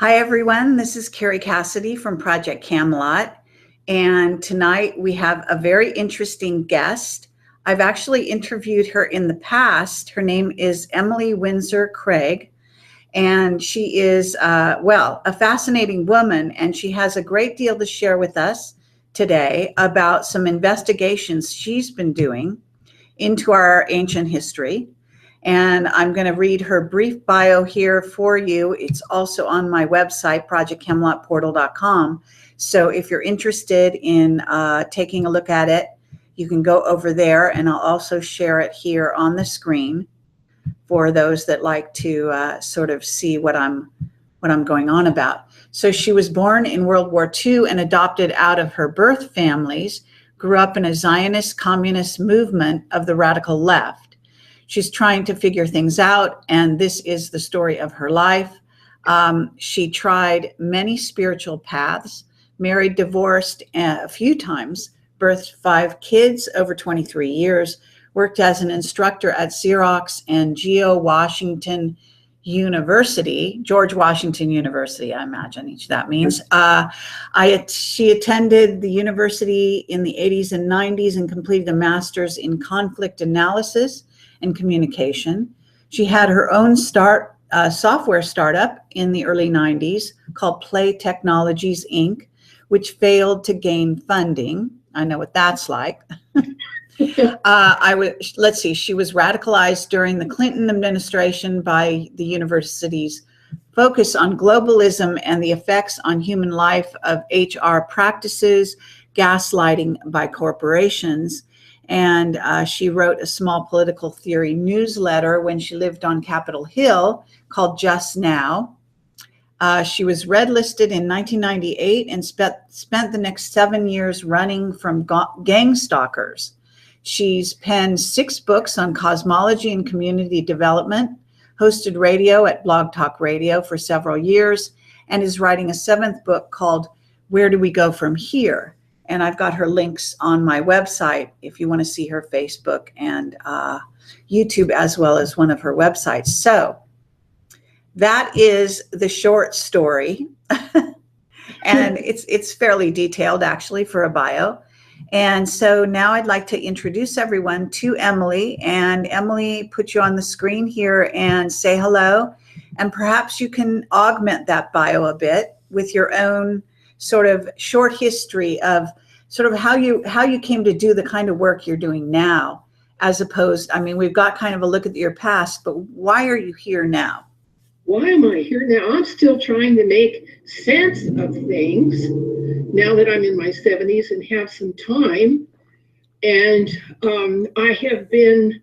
Hi, everyone. This is Carrie Cassidy from Project Camelot. And tonight we have a very interesting guest. I've actually interviewed her in the past. Her name is Emily Windsor Cragg. And she is, a fascinating woman. And she has a great deal to share with us today about some investigations she's been doing into our ancient history. And I'm going to read her brief bio here for you. It's also on my website, projectcamelotportal.com. So if you're interested in taking a look at it, you can go over there, and I'll also share it here on the screen for those that like to sort of see what I'm going on about. So she was born in World War II and adopted out of her birth families, grew up in a Zionist communist movement of the radical left. She's trying to figure things out, and this is the story of her life. She tried many spiritual paths, married, divorced a few times, birthed 5 kids over 23 years, worked as an instructor at Xerox and George Washington University, I imagine that means. She attended the university in the 80s and 90s and completed a master's in conflict analysis and communication. She had her own software startup in the early 90s called Play Technologies, Inc., which failed to gain funding. I know what that's like. Let's see, she was radicalized during the Clinton administration by the university's focus on globalism and the effects on human life of HR practices, gaslighting by corporations. And she wrote a small political theory newsletter when she lived on Capitol Hill called Just Now. She was red listed in 1998 and spent the next 7 years running from gang stalkers. She's penned 6 books on cosmology and community development, hosted radio at Blog Talk Radio for several years, and is writing a 7th book called Where Do We Go From Here? And I've got her links on my website if you want to see her Facebook and YouTube, as well as one of her websites. So that is the short story. And it's fairly detailed, actually, for a bio. And so now I'd like to introduce everyone to Emily. And Emily, put you on the screen here and say hello. And perhaps you can augment that bio a bit with your own sort of short history of sort of how you came to do the kind of work you're doing now, as opposed, I mean, we've got kind of a look at your past, but why are you here now? Why am I here now? I'm still trying to make sense of things now that I'm in my 70s and have some time. And I have been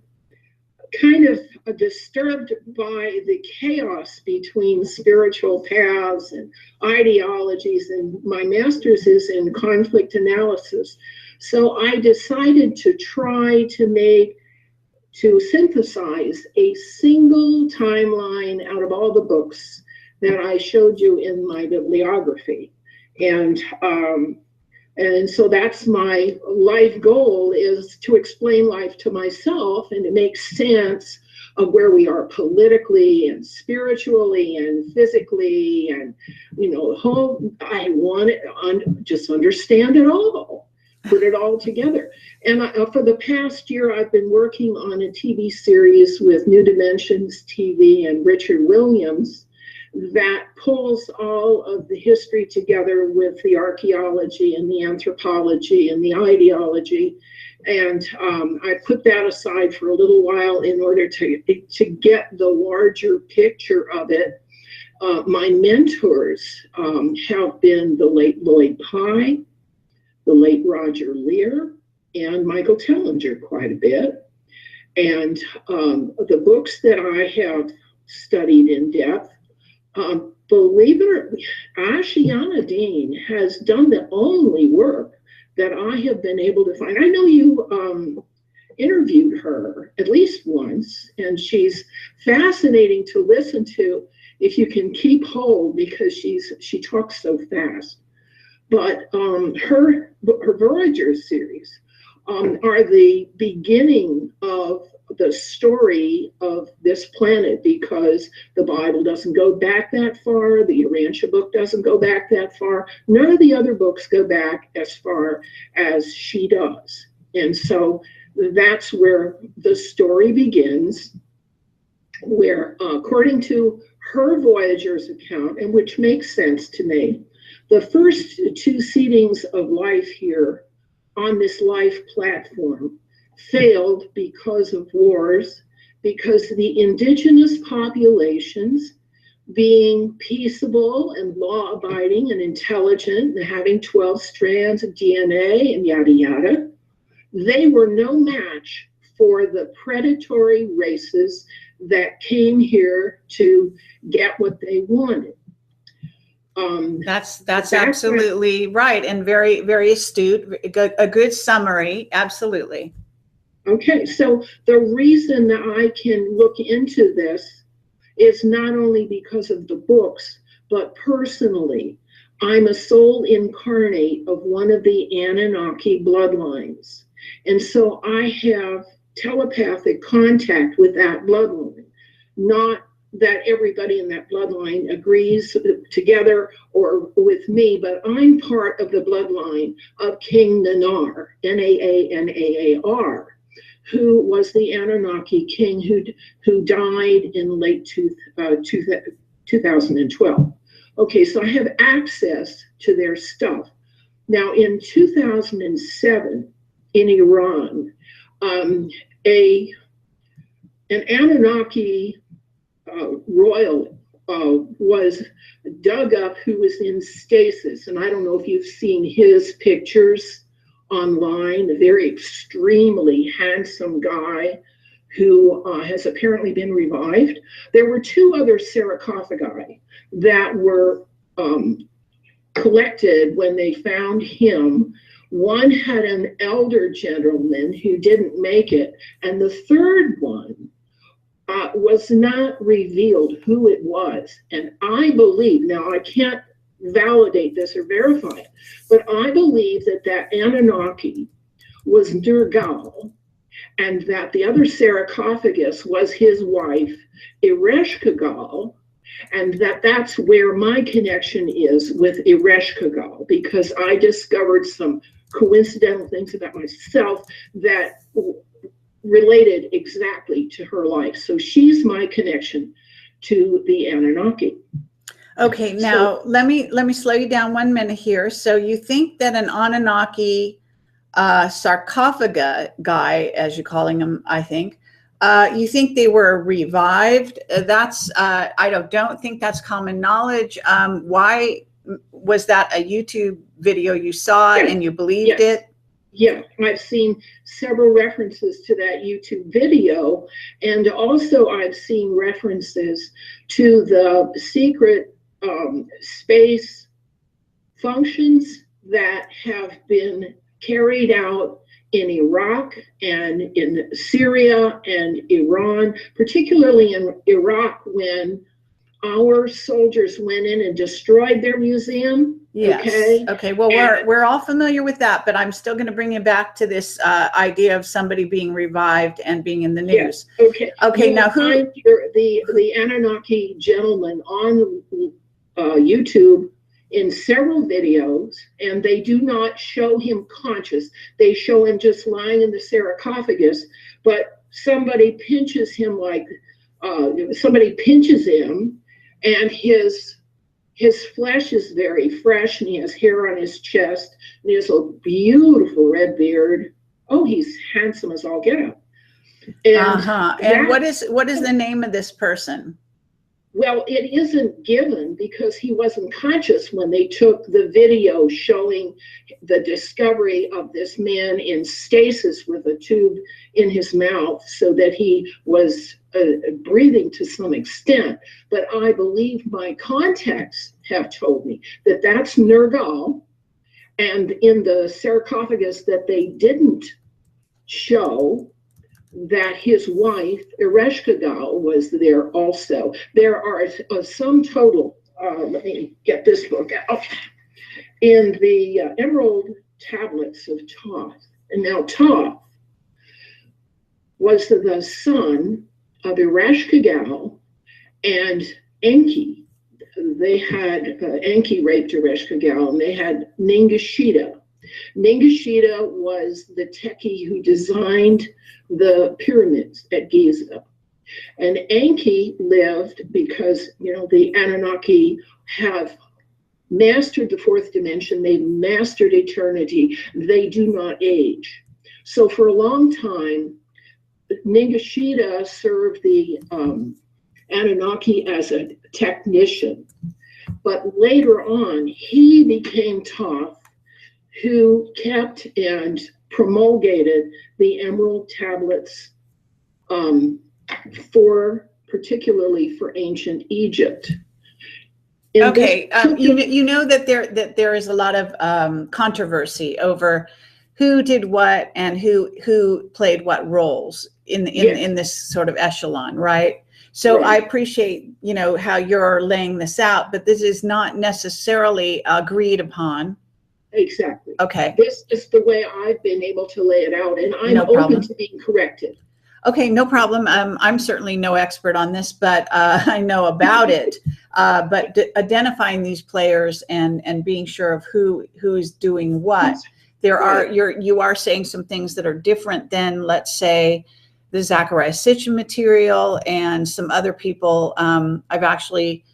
kind of disturbed by the chaos between spiritual paths and ideologies, and my master's is in conflict analysis. So I decided to try to synthesize a single timeline out of all the books that I showed you in my bibliography. And so that's my life goal, is to explain life to myself and to make sense of where we are politically and spiritually and physically, and I want to just understand it all, put it all together. And for the past year, I've been working on a TV series with New Dimensions TV and Richard Williams that pulls all of the history together with the archaeology and the anthropology and the ideology. And I put that aside for a little while in order to get the larger picture of it. My mentors have been the late Lloyd Pye, the late Roger Lear, and Michael Tellinger quite a bit. And the books that I have studied in depth, believe it or not, Ashiana Dean has done the only work that I have been able to find. I know you interviewed her at least once, and she's fascinating to listen to if you can keep hold, because she talks so fast. But her Voyager series are the beginning of the story of this planet, because the Bible doesn't go back that far. The Urantia book doesn't go back that far. None of the other books go back as far as she does. And so that's where the story begins, where according to her Voyager's account, and which makes sense to me, the first two seedings of life here on this life platform failed because of wars, because the indigenous populations, being peaceable and law-abiding and intelligent and having 12 strands of DNA and yada yada, they were no match for the predatory races that came here to get what they wanted. That's absolutely right, and very, very astute. A good summary. Absolutely. Okay, so the reason that I can look into this is not only because of the books, but personally, I'm a soul incarnate of one of the Anunnaki bloodlines. And so I have telepathic contact with that bloodline. Not that everybody in that bloodline agrees together or with me, but I'm part of the bloodline of King Nanar, Naanar, who was the Anunnaki king who died in late 2012. Okay, so I have access to their stuff. Now, in 2007, in Iran, an Anunnaki royal was dug up who was in stasis. And I don't know if you've seen his pictures online, a very extremely handsome guy who has apparently been revived. There were two other sarcophagi that were collected when they found him. One had an elder gentleman who didn't make it, and the third one was not revealed who it was. And I believe, now I can't validate this or verify it, but I believe that that Anunnaki was Nergal, and that the other sarcophagus was his wife, Ereshkigal, and that's where my connection is with Ereshkigal, because I discovered some coincidental things about myself that related exactly to her life. So she's my connection to the Anunnaki. Okay, now let me slow you down 1 minute here. So you think that an Anunnaki sarcophagus guy, as you're calling him, I think, you think they were revived? That's I don't think that's common knowledge. Why was that a YouTube video you saw and you believed it? Yeah, I've seen several references to that YouTube video, and also I've seen references to the secret space functions that have been carried out in Iraq and in Syria and Iran, particularly in Iraq when our soldiers went in and destroyed their museum. Yes. Okay. Well, we're all familiar with that, but I'm still going to bring you back to this idea of somebody being revived and being in the news. Yeah. Okay. Okay. Now, who the Anunnaki gentleman on YouTube in several videos, and they do not show him conscious. They show him just lying in the sarcophagus, but somebody pinches him somebody pinches him, and his flesh is very fresh, and he has hair on his chest, and he has a beautiful red beard. Oh, he's handsome as all get out. And what is the name of this person? Well, it isn't given because he wasn't conscious when they took the video showing the discovery of this man in stasis with a tube in his mouth so that he was breathing to some extent. But I believe my contacts have told me that that's Nergal. And in the sarcophagus that they didn't show, that his wife, Ereshkigal, was there also. There are a sum total, let me get this book out, in the Emerald Tablets of Thoth. And now Thoth was the son of Ereshkigal and Enki. They had Enki raped Ereshkigal, and they had Ningishita. Ningishita was the techie who designed the pyramids at Giza. And Enki lived because, the Anunnaki have mastered the fourth dimension. They've mastered eternity. They do not age. So for a long time, Ningishita served the Anunnaki as a technician. But later on, he became Thoth, who kept and promulgated the Emerald Tablets particularly for ancient Egypt. Okay, you know that there is a lot of controversy over who did what and who played what roles in this sort of echelon, right? So I appreciate how you're laying this out, but this is not necessarily agreed upon. Exactly. Okay. This is the way I've been able to lay it out, and I'm open to being corrected. Okay, no problem. I'm certainly no expert on this, but I know about it. But identifying these players and being sure of who is doing what, you are saying some things that are different than, let's say, the Zachariah Sitchin material and some other people. I've actually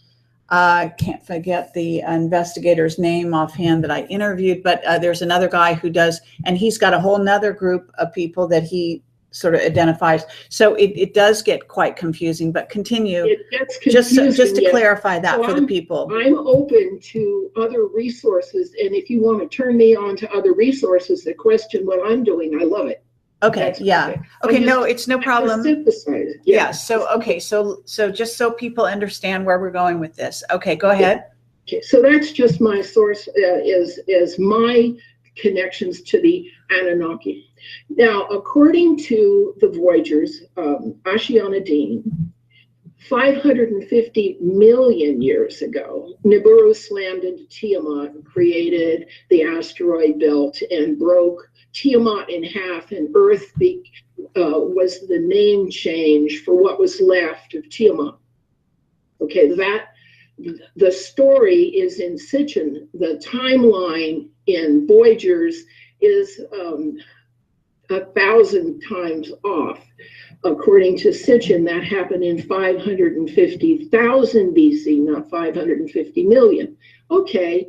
can't forget the investigator's name offhand that I interviewed, but there's another guy who does, and he's got a whole nother group of people that he sort of identifies. So it does get quite confusing, but continue. It gets confusing, just to clarify that for the people. I'm open to other resources, and if you want to turn me on to other resources that question what I'm doing, I love it. Okay, yeah. Okay, no, it's no problem. Synthesize it. Yeah, so okay, so just so people understand where we're going with this. Okay, go ahead. Okay, so that's just my source, is my connections to the Anunnaki. Now, according to the Voyagers, Ashayana Dean, 550 million years ago, Nibiru slammed into Tiamat, created the asteroid belt, and broke Tiamat in half, and Earth was the name change for what was left of Tiamat. Okay, the story is in Sitchin. The timeline in Voyagers is 1,000 times off. According to Sitchin, that happened in 550,000 BC, not 550 million. Okay,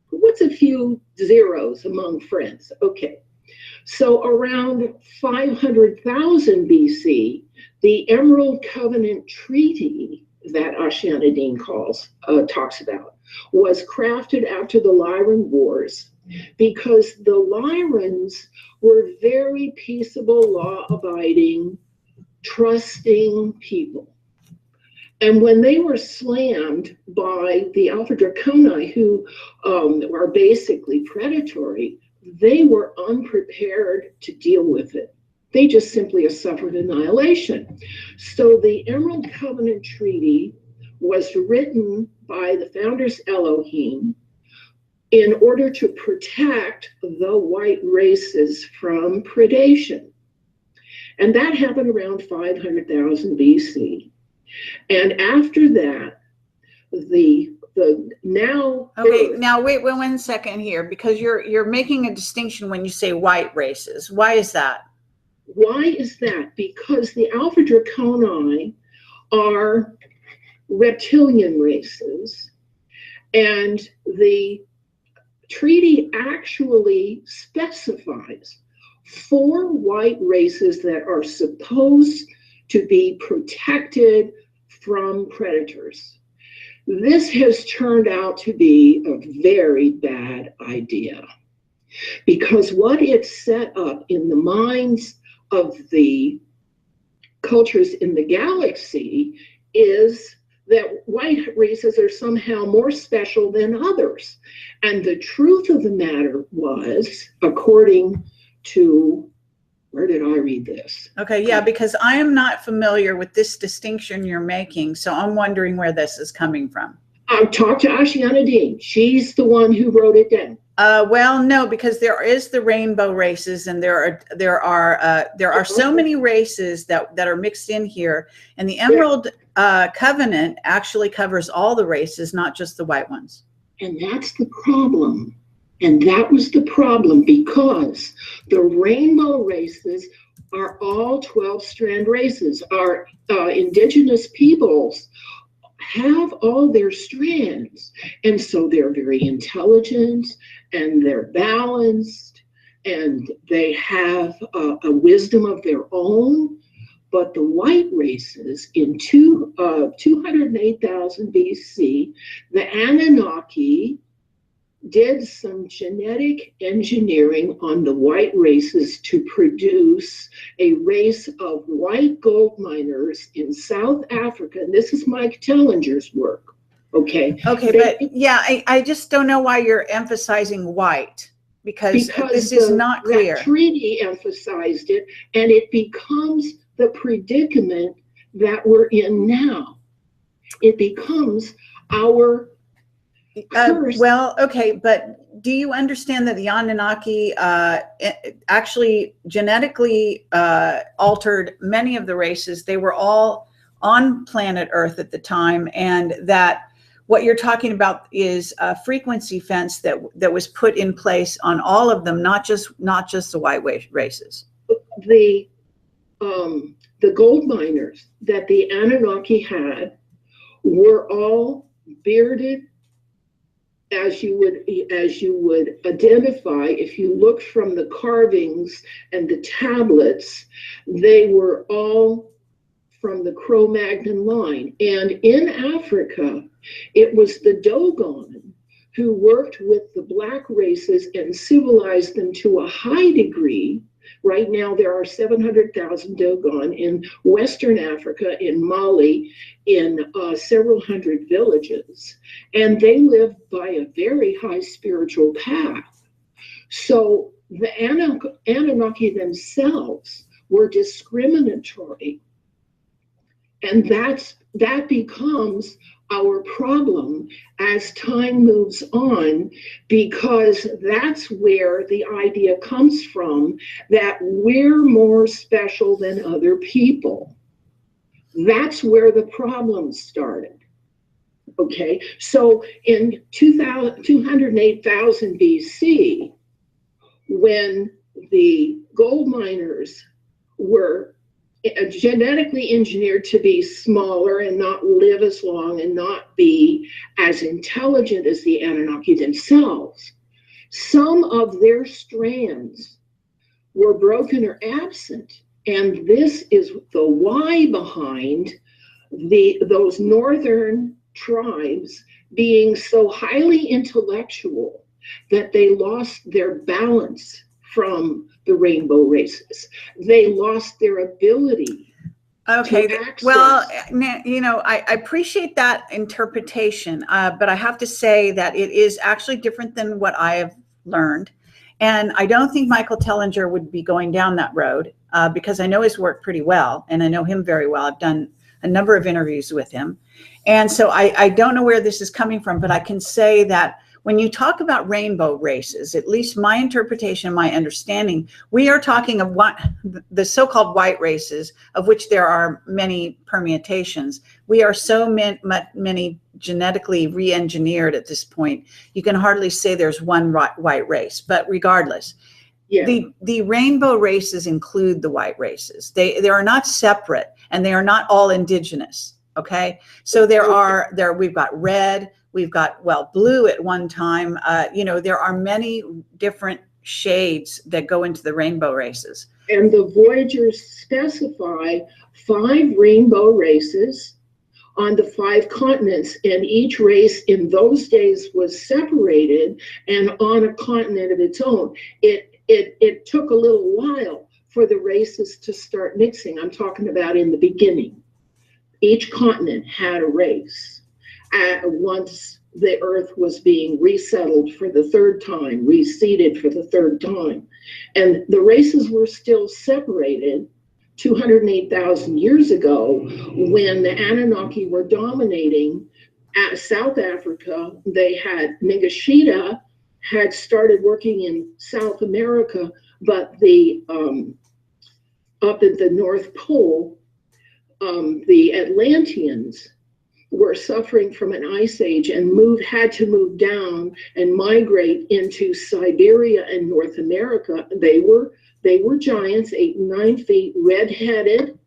what's a few zeros among friends? Okay, so around 500,000 BC, the Emerald Covenant Treaty that Ashayana Dean talks about was crafted after the Lyran Wars, because the Lyrans were very peaceable, law-abiding, trusting people. And when they were slammed by the Alpha Draconi, who are basically predatory, they were unprepared to deal with it. They just simply suffered annihilation. So the Emerald Covenant Treaty was written by the founders Elohim in order to protect the white races from predation. And that happened around 500,000 BC. And after that, now wait 1 second here, because you're making a distinction when you say white races. Why is that? Why is that? Because the Alpha Draconi are reptilian races, and the treaty actually specifies 4 white races that are supposed to be protected from predators. This has turned out to be a very bad idea, because what it set up in the minds of the cultures in the galaxy is that white races are somehow more special than others. And the truth of the matter was, according to, where did I read this? Okay, yeah, because I am not familiar with this distinction you're making, so I'm wondering where this is coming from. I've talked to Ashiana Dean. She's the one who wrote it down. Well, no, because there is the rainbow races, and there are so many races that are mixed in here, and the Emerald Covenant actually covers all the races, not just the white ones. And that's the problem. And that was the problem, because the rainbow races are all 12-strand races. Our indigenous peoples have all their strands, and so they're very intelligent, and they're balanced, and they have a wisdom of their own. But the white races in 208,000 BC, the Anunnaki did some genetic engineering on the white races to produce a race of white gold miners in South Africa. And this is Mike Tellinger's work. Okay. But yeah, I just don't know why you're emphasizing white, because this is not clear. That treaty emphasized it, and it becomes the predicament that we're in now. It becomes our well, okay, but do you understand that the Anunnaki actually genetically altered many of the races? They were all on planet Earth at the time, and that what you're talking about is a frequency fence that was put in place on all of them, not just the white races. The gold miners that the Anunnaki had were all bearded, as you would identify if you looked from the carvings and the tablets. They were all from the Cro-Magnon line. And in Africa, it was the Dogon who worked with the black races and civilized them to a high degree. Right now, there are 700,000 Dogon in Western Africa, in Mali, in several hundred villages. And they live by a very high spiritual path. So the Anunnaki themselves were discriminatory. And that becomes our problem as time moves on, because that's where the idea comes from that we're more special than other people. That's where the problem started. Okay, so in 208,000 BC, when the gold miners were genetically engineered to be smaller and not live as long and not be as intelligent as the Anunnaki themselves, some of their strands were broken or absent. And this is the why behind those northern tribes being so highly intellectual that they lost their balance from the rainbow races. They lost their ability. Okay, well, I appreciate that interpretation, but I have to say that it is actually different than what I have learned. And I don't think Michael Tellinger would be going down that road, because I know his work pretty well, and I know him very well. I've done a number of interviews with him. And so I don't know where this is coming from, but I can say that when you talk about rainbow races, at least my interpretation, my understanding, we are talking of the so-called white races, of which there are many permutations. We are so many genetically re-engineered at this point. You can hardly say there's one white race, but regardless, yeah. The rainbow races include the white races. They are not separate, and they are not all indigenous. Okay, so we've got red, we've got, well, blue at one time. There are many different shades that go into the rainbow races. And the Voyagers specify 5 rainbow races on the 5 continents, and each race in those days was separated and on a continent of its own. It took a little while for the races to start mixing. I'm talking about in the beginning. Each continent had a race. Once the Earth was being resettled for the 3rd time, reseeded for the 3rd time. And the races were still separated 208,000 years ago when the Anunnaki were dominating At South Africa, they had Nagashita had started working in South America, but the up at the North Pole, the Atlanteans were suffering from an ice age and had to move down and migrate into Siberia and North America. They were giants, 8 and 9 feet, red-headed,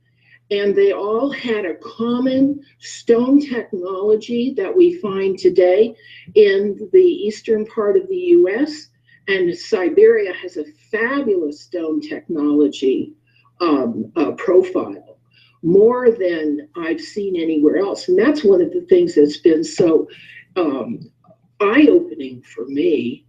and they all had a common stone technology that we find today in the eastern part of the US. And Siberia has a fabulous stone technology profile, more than I've seen anywhere else. And that's one of the things that's been so eye-opening for me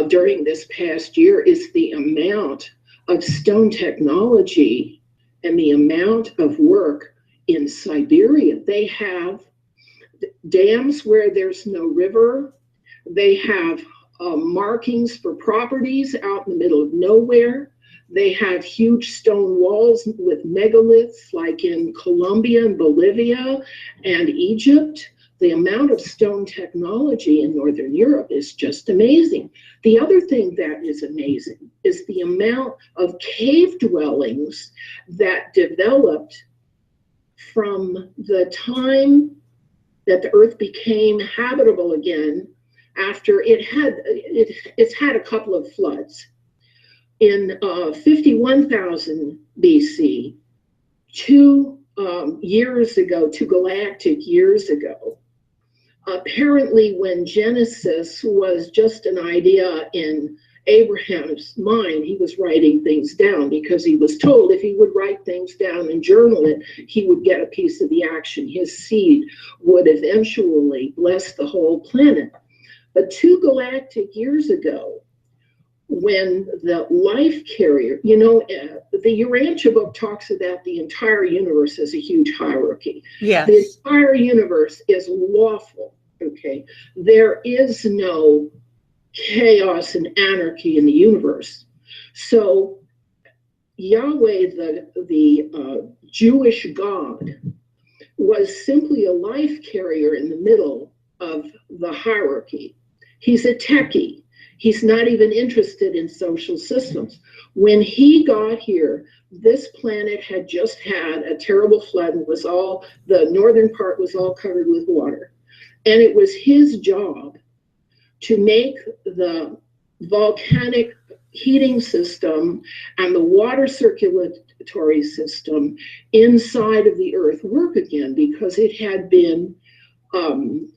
during this past year is the amount of stone technology and the amount of work in Siberia. They have dams where there's no river. They have markings for properties out in the middle of nowhere. They have huge stone walls with megaliths like in Colombia and Bolivia and Egypt. The amount of stone technology in Northern Europe is just amazing. The other thing that is amazing is the amount of cave dwellings that developed from the time that the earth became habitable again after it's had a couple of floods. In 51,000 BC, 2 galactic years ago, apparently when Genesis was just an idea in Abraham's mind, he was writing things down because he was told if he would write things down and journal it, he would get a piece of the action. His seed would eventually bless the whole planet. But 2 galactic years ago, when the life carrier, the Urantia book talks about the entire universe as a huge hierarchy. Yes. The entire universe is lawful, okay? There is no chaos and anarchy in the universe. So Yahweh, the Jewish God, was simply a life carrier in the middle of the hierarchy. He's a techie. He's not even interested in social systems. When he got here, this planet had just had a terrible flood and the northern part was all covered with water. And it was his job to make the volcanic heating system and the water circulatory system inside of the earth work again, because it had been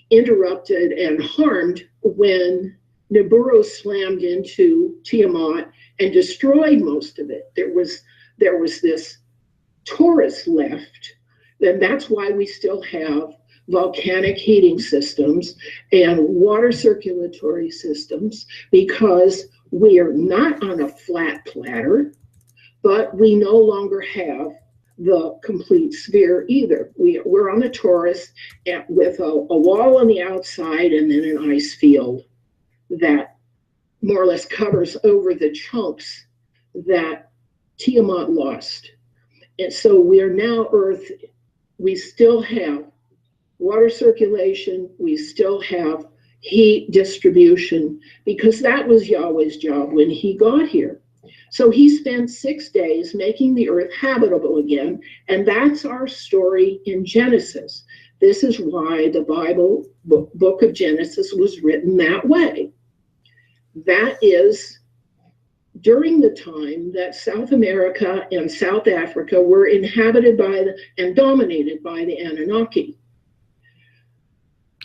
interrupted and harmed when Nibiru slammed into Tiamat and destroyed most of it. There was this torus left, and that's why we still have volcanic heating systems and water circulatory systems, because we are not on a flat platter, but we no longer have the complete sphere either. We're on a torus with a wall on the outside and then an ice field that more or less covers over the chunks that Tiamat lost. And so we are now Earth. We still have water circulation. We still have heat distribution, because that was Yahweh's job when he got here. So he spent 6 days making the earth habitable again. And that's our story in Genesis. This is why the Bible, book of Genesis, was written that way. That is during the time that South America and South Africa were inhabited by and dominated by the Anunnaki.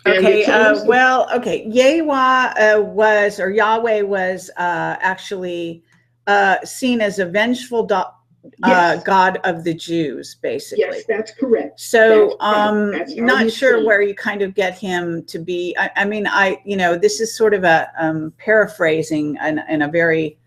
Okay, Yahweh was actually seen as a vengeful yes. God of the Jews, basically. Yes, that's correct. So that's not sure where you kind of get him to be. This is sort of a paraphrasing and a very,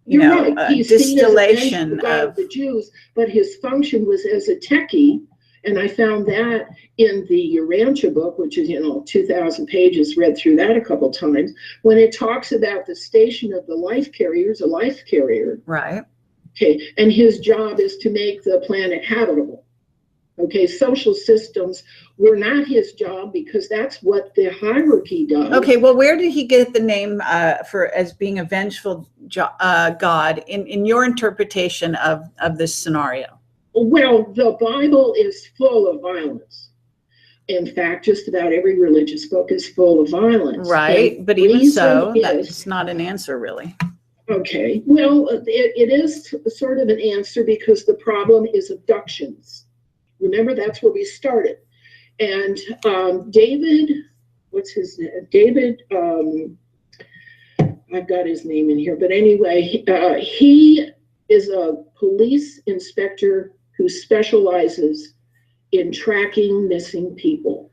right. He's distillation seen as a God of the Jews, but his function was as a techie. And I found that in the Urantia book, which is, 2,000 pages, read through that a couple times, when it talks about the station of the life carriers, a life carrier. Right. Okay. And his job is to make the planet habitable. Okay, social systems were not his job because that's what the hierarchy does. Okay, well, where did he get the name for as being a vengeful God in your interpretation of this scenario? Well, the Bible is full of violence. In fact, just about every religious book is full of violence. Right, but even so, that's not an answer, really. Okay, well, it is sort of an answer because the problem is abductions. Remember, that's where we started. And David, what's his name? David, I've got his name in here, but anyway, he is a police inspector who specializes in tracking missing people.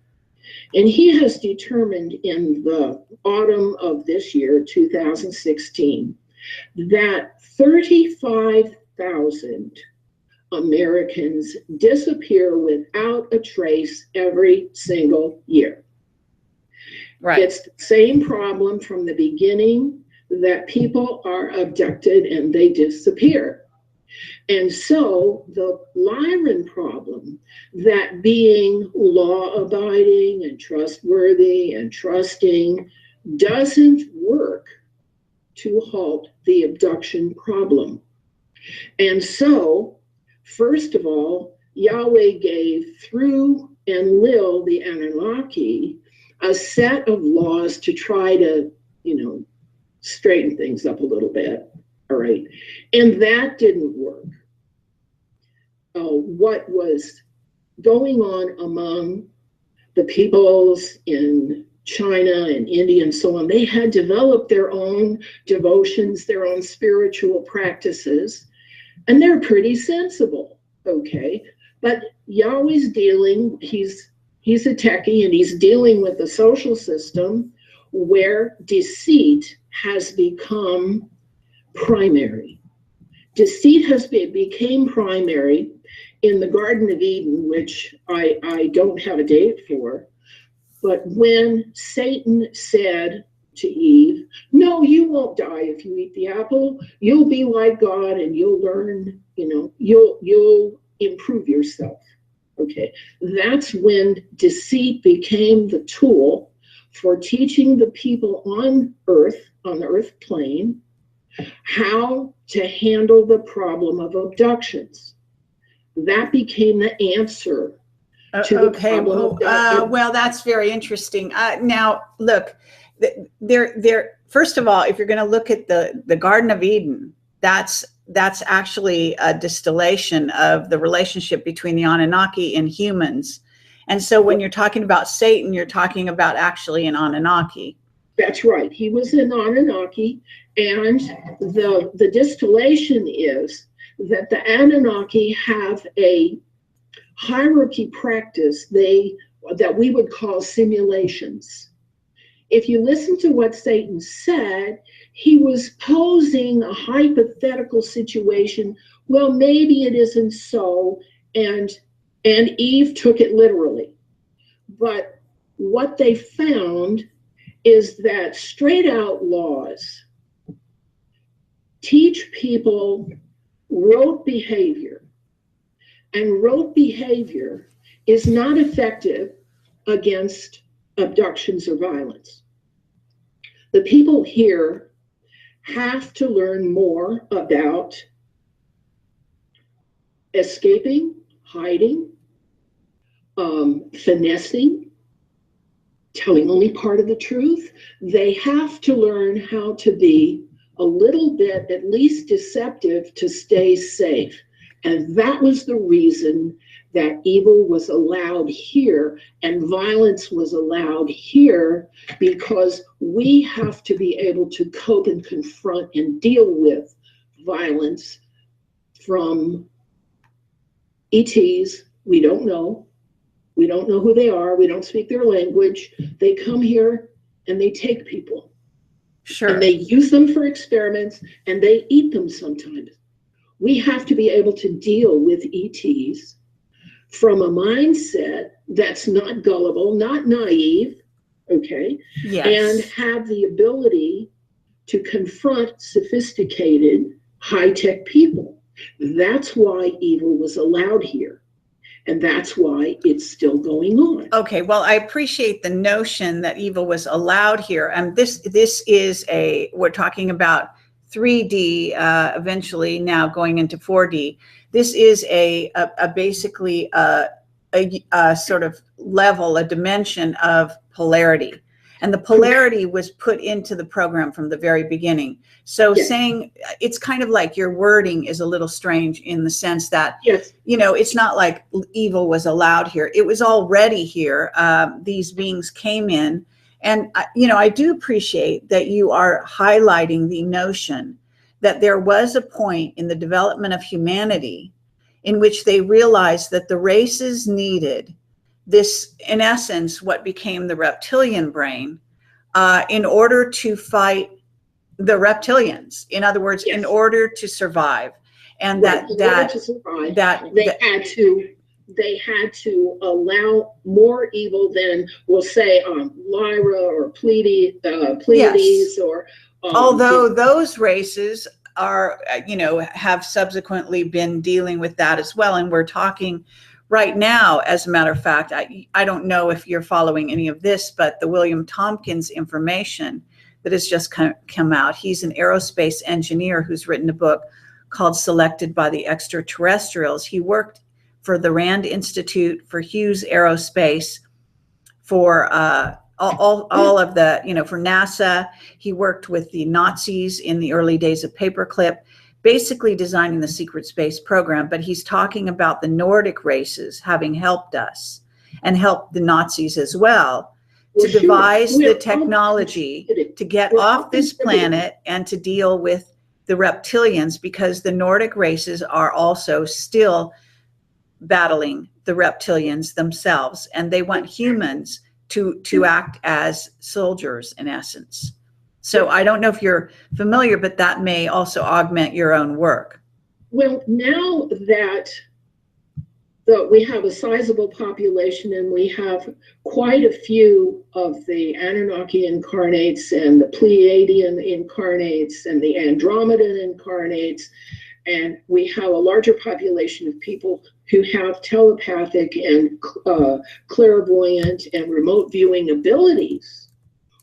And he has determined in the autumn of this year, 2016, that 35,000 Americans disappear without a trace every single year. Right. It's the same problem from the beginning, that people are abducted and they disappear. And so the Lyran problem, that being law-abiding and trustworthy and trusting, doesn't work to halt the abduction problem. And so, first of all, Yahweh gave through Enlil, the Anunnaki, a set of laws to try to, straighten things up a little bit. All right. And that didn't work. What was going on among the peoples in China and India and so on, they had developed their own devotions, their own spiritual practices, and they're pretty sensible, okay? But Yahweh's dealing, he's a techie, and he's dealing with the social system where deceit has become primary. Deceit became primary in the Garden of Eden, which I don't have a date for. But when Satan said to Eve, no, you won't die if you eat the apple. You'll be like God and you'll learn, you'll improve yourself. Okay, that's when deceit became the tool for teaching the people on the earth plane, how to handle the problem of abductions. That became the answer to the problem. Well, that's very interesting. Now, look, first of all, if you're going to look at the Garden of Eden, that's actually a distillation of the relationship between the Anunnaki and humans. And so when you're talking about Satan, you're talking about actually an Anunnaki. That's right. He was an Anunnaki. And the distillation is that the Anunnaki have a hierarchy practice that we would call simulations. If you listen to what Satan said, he was posing a hypothetical situation. Well, maybe it isn't so, and Eve took it literally. But what they found is that straight out laws teach people rote behavior, and rote behavior is not effective against abductions or violence. The people here have to learn more about escaping, hiding, finessing, telling only part of the truth. They have to learn how to be a little bit, at least deceptive, to stay safe. And that was the reason that evil was allowed here and violence was allowed here, because we have to be able to cope and confront and deal with violence from ETs. We don't know. We don't know who they are. We don't speak their language. They come here and they take people. Sure. And they use them for experiments and they eat them sometimes. We have to be able to deal with ETs from a mindset that's not gullible, not naive, okay? Yes. And have the ability to confront sophisticated, high-tech people. That's why evil was allowed here. And that's why it's still going on. Okay, well, I appreciate the notion that evil was allowed here. And this is we're talking about 3D, eventually now going into 4D. This is basically a sort of level, a dimension of polarity. And the polarity was put into the program from the very beginning. So Yes. saying, it's kind of like your wording is a little strange in the sense that, Yes. it's not like evil was allowed here. It was already here. These beings came in. And, I do appreciate that you are highlighting the notion that there was a point in the development of humanity in which they realized that the races needed this, in essence, what became the reptilian brain, in order to fight the reptilians. In other words, Yes. in order to survive. And right. They had to allow more evil than, we'll say, Lyra or Pleiades, Yes. or although those races are, have subsequently been dealing with that as well. And we're talking right now, as a matter of fact, I don't know if you're following any of this, but the William Tompkins information that has just come out. He's an aerospace engineer who's written a book called Selected by the Extraterrestrials. He worked for the Rand Institute, for Hughes Aerospace, for all of the, for NASA. He worked with the Nazis in the early days of paperclip, basically designing the secret space program. But he's talking about the Nordic races having helped us and helped the Nazis as well to devise the technology to get off this planet and to deal with the reptilians, because the Nordic races are also still battling the reptilians themselves, and they want humans to act as soldiers in essence. So I don't know if you're familiar, but that may also augment your own work. Well, now that we have a sizable population and we have quite a few of the Anunnaki incarnates and the Pleiadian incarnates and the Andromedan incarnates, and we have a larger population of people who have telepathic and clairvoyant and remote viewing abilities,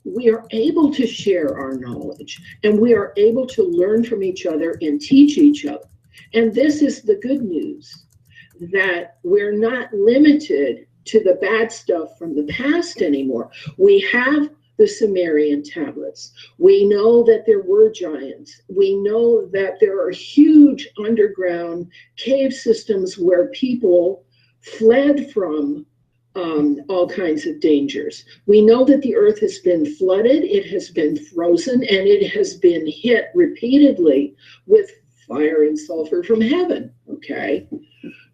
we are able to share our knowledge and we are able to learn from each other and teach each other. And this is the good news, that we're not limited to the bad stuff from the past anymore. We have the Sumerian tablets. We know that there were giants. We know that there are huge underground cave systems where people fled from all kinds of dangers. We know that the earth has been flooded, it has been frozen, and it has been hit repeatedly with fire and sulfur from heaven, okay?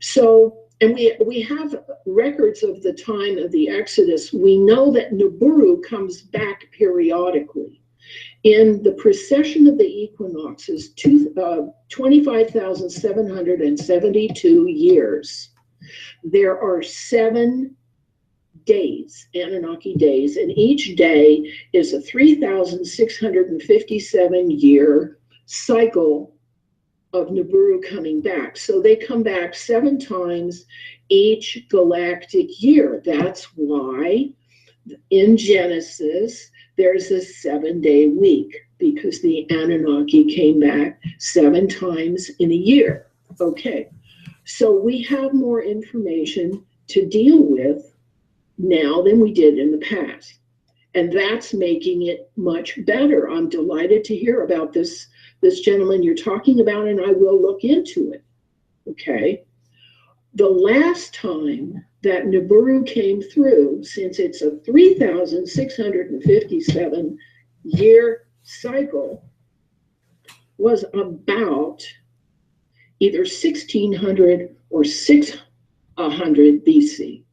So, and we have records of the time of the Exodus. We know that Nibiru comes back periodically. In the precession of the equinoxes, 25,772 years, there are 7 days, Anunnaki days, and each day is a 3,657 year cycle of Nibiru coming back. So they come back 7 times each galactic year. That's why in Genesis there's a 7-day week, because the Anunnaki came back 7 times in a year. Okay, so we have more information to deal with now than we did in the past. And that's making it much better. I'm delighted to hear about this gentleman you're talking about, and I will look into it. Okay. The last time that Nibiru came through, since it's a 3,657 year cycle, was about either 1600 or 600 BC.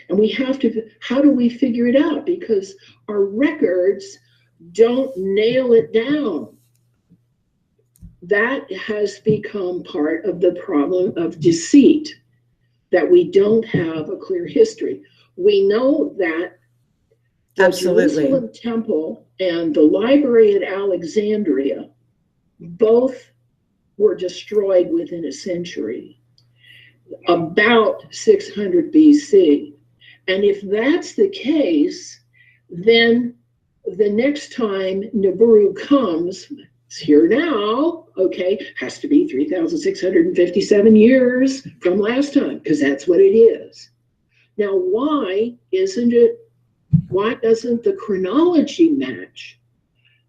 And we have to, how do we figure it out? Because our records don't nail it down. That has become part of the problem of deceit, that we don't have a clear history. We know that the Jerusalem Temple and the library at Alexandria both were destroyed within a century. about 600 BC. And if that's the case, then the next time Nibiru comes, it's here now, okay, has to be 3,657 years from last time, because that's what it is. Now, why doesn't the chronology match?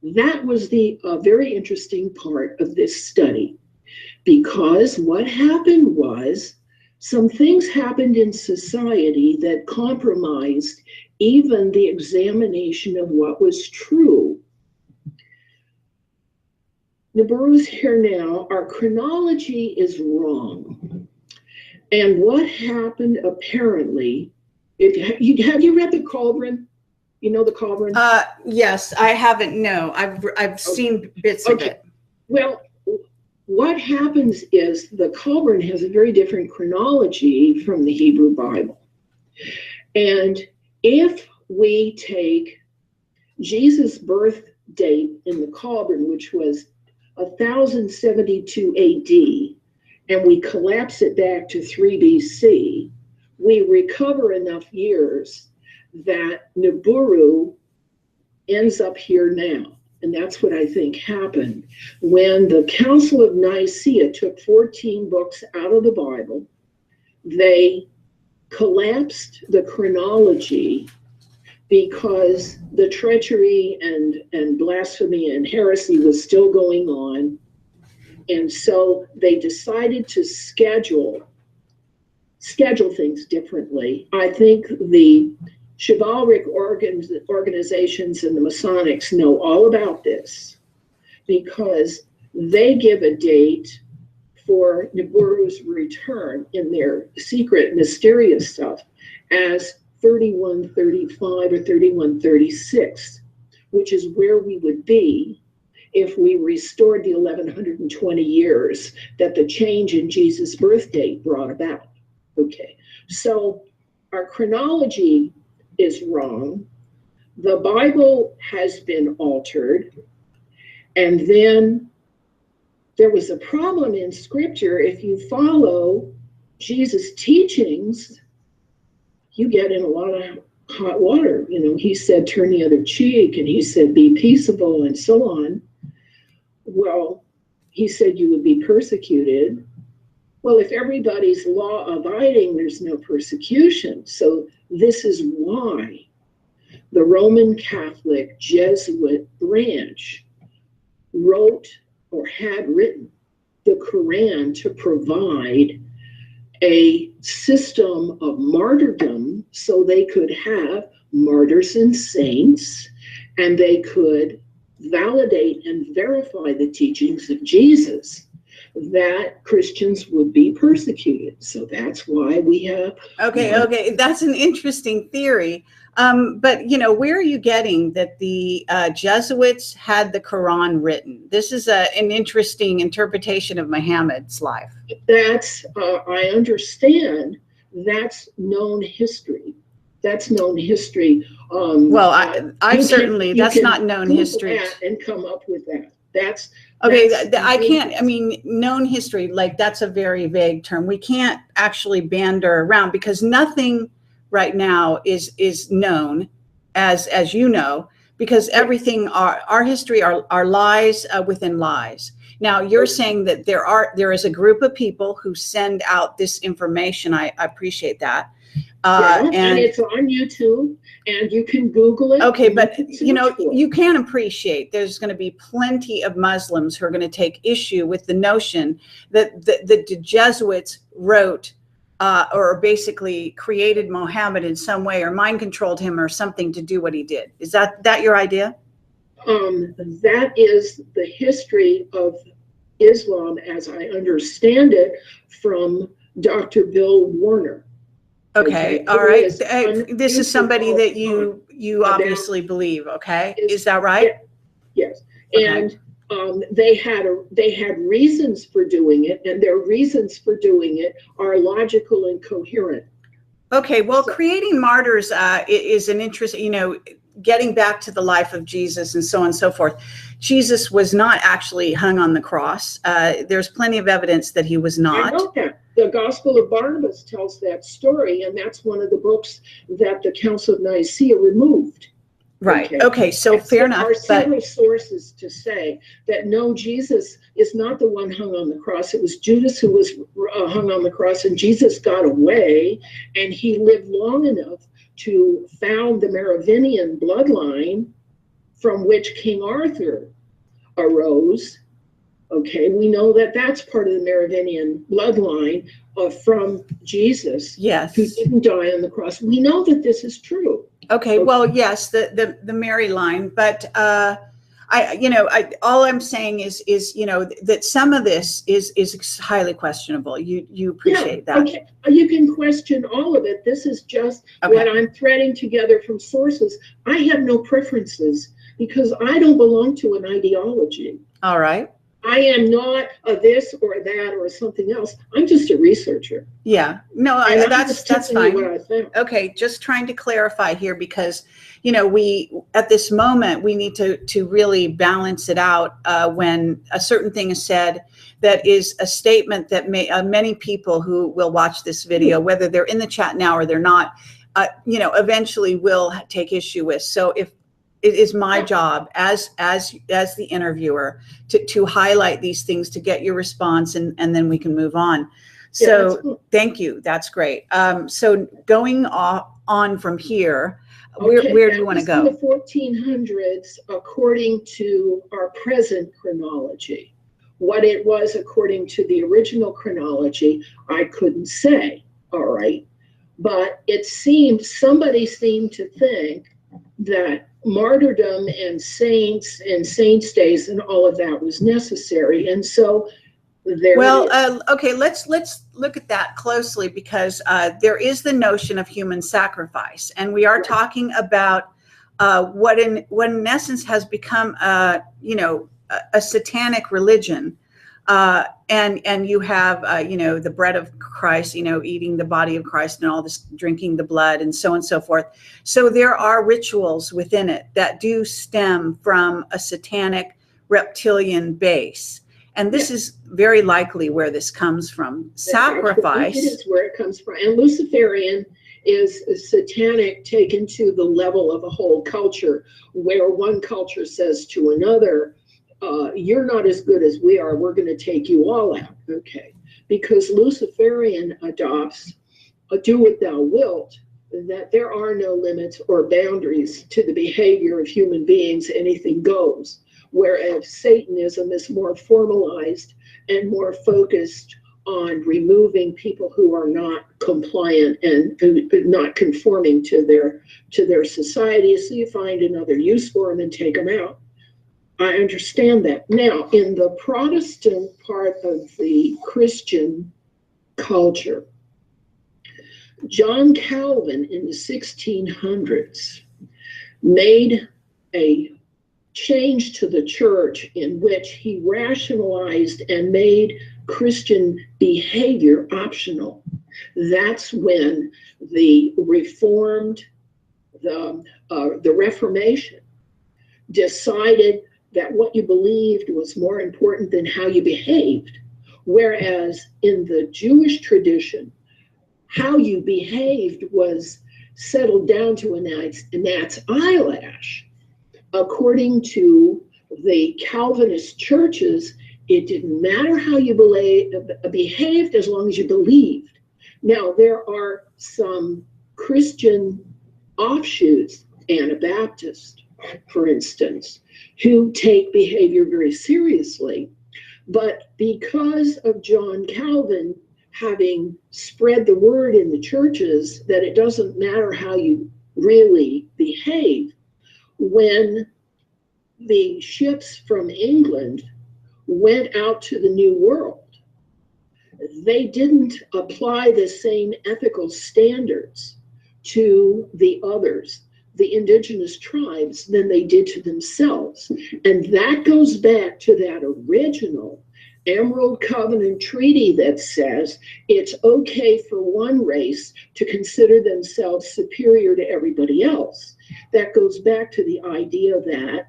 That was the very interesting part of this study, because what happened was some things happened in society that compromised even the examination of what was true. Nibiru's here now. Our chronology is wrong. And what happened apparently, have you read The Cauldron? You know The Cauldron? Yes, I haven't. No, I've seen bits of it. Well, what happens is The Cauldron has a very different chronology from the Hebrew Bible. And if we take Jesus' birth date in The Cauldron, which was 1072 AD, and we collapse it back to 3 BC, we recover enough years that Nibiru ends up here now. And that's what I think happened. When the Council of Nicaea took 14 books out of the Bible, they collapsed the chronology because the treachery and blasphemy and heresy was still going on. And so they decided to schedule things differently. I think the chivalric organizations and the Masonics know all about this, because they give a date for Nibiru's return in their secret, mysterious stuff as 3135 or 3136, which is where we would be if we restored the 1120 years that the change in Jesus' birth date brought about. Okay, so our chronology is wrong. The Bible has been altered. And then there was a problem in Scripture. If you follow Jesus' teachings, you get in a lot of hot water. You know, he said, turn the other cheek, and he said, be peaceable, and so on. Well, he said you would be persecuted. Well, if everybody's law abiding, there's no persecution. So this is why the Roman Catholic Jesuit branch wrote or had written the Quran to provide a system of martyrdom so they could have martyrs and saints, and they could validate and verify the teachings of Jesus, that Christians would be persecuted. So that's why we have. Okay. That's an interesting theory. But, you know, where are you getting that the Jesuits had the Quran written? This is an interesting interpretation of Muhammad's life. That's, I understand, that's known history. That's known history. Well, I've certainly, that's not known history. And come up with that. That's okay. I can't, I mean, known history, like that's a very vague term. We can't actually banter around, because nothing right now is known, as you know, because everything, our history are lies within lies. Now you're saying that there is a group of people who send out this information. I appreciate that. And it's on YouTube, and you can Google it. Okay, but you know, you can appreciate there's going to be plenty of Muslims who are going to take issue with the notion that the Jesuits wrote or basically created Muhammad in some way, or mind controlled him, or something to do what he did. Is that your idea? That is the history of Islam, as I understand it, from Dr. Bill Warner. Okay, all right. This is somebody that you obviously believe. Okay, is that right? Yes. Okay. And they had reasons for doing it, and their reasons for doing it are logical and coherent. Okay, well, creating martyrs is an interest. You know, getting back to the life of Jesus and so on and so forth. Jesus was not actually hung on the cross. There's plenty of evidence that he was not. I know that. the Gospel of Barnabas tells that story, and that's one of the books that the Council of Nicaea removed. Right. Okay. So fair enough. There are several sources to say that no, Jesus is not the one hung on the cross. It was Judas who was hung on the cross, and Jesus got away, and he lived long enough to found the Merovingian bloodline from which King Arthur arose. Okay, we know that that's part of the Merovingian bloodline from Jesus, yes, who didn't die on the cross. We know that this is true. Okay, well, yes, the Mary line, but all I'm saying is that some of this is highly questionable. You appreciate that? Okay, you can question all of it. This is just what I'm threading together from sources. I have no preferences because I don't belong to an ideology. All right. I am not a this or that or something else. I'm just a researcher. Yeah, no, that's fine. What I think. Okay, just trying to clarify here because, we at this moment we need to really balance it out when a certain thing is said that is a statement that many people who will watch this video, whether they're in the chat now or they're not, eventually will take issue with. So if it is my job as the interviewer to highlight these things, to get your response, and then we can move on. So cool. Thank you. That's great. So going on from here, where do you want to go? In the 1400s, according to our present chronology. What it was according to the original chronology, I couldn't say. All right. But somebody seemed to think that martyrdom and saints days and all of that was necessary, and so okay, let's look at that closely because there is the notion of human sacrifice, and we are talking about what in essence has become a satanic religion, and you have the bread of Christ, eating the body of Christ and all this, drinking the blood and so on and so forth. So there are rituals within it that do stem from a satanic reptilian base. And this is very likely where this comes from. Sacrifice. It is where it comes from. And Luciferian is satanic taken to the level of a whole culture, where one culture says to another, you're not as good as we are. We're going to take you all out. Okay. Because Luciferian adopts a do what thou wilt, that there are no limits or boundaries to the behavior of human beings. Anything goes. Whereas Satanism is more formalized and more focused on removing people who are not compliant and not conforming to their society. So you find another use for them and take them out. I understand that. Now, in the Protestant part of the Christian culture, John Calvin in the 1600s made a change to the church in which he rationalized and made Christian behavior optional. That's when the Reformation decided that what you believed was more important than how you behaved. Whereas in the Jewish tradition, how you behaved was settled down to a gnat's eyelash. According to the Calvinist churches, it didn't matter how you behaved as long as you believed. Now, there are some Christian offshoots, Anabaptist, for instance, who take behavior very seriously. But because of John Calvin having spread the word in the churches that it doesn't matter how you really behave, when the ships from England went out to the New World, they didn't apply the same ethical standards to the others, the indigenous tribes, than they did to themselves. And that goes back to that original Emerald Covenant Treaty that says it's okay for one race to consider themselves superior to everybody else. That goes back to the idea that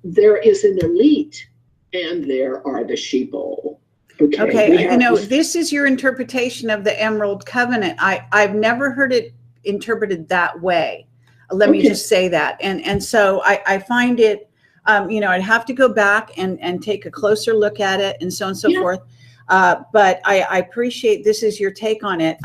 there is an elite and there are the sheeple. Okay, you know, this is your interpretation of the Emerald Covenant. I've never heard it interpreted that way. Let me just say that. And so I find it, you know, I'd have to go back and take a closer look at it and so on and so forth. But I appreciate this is your take on it.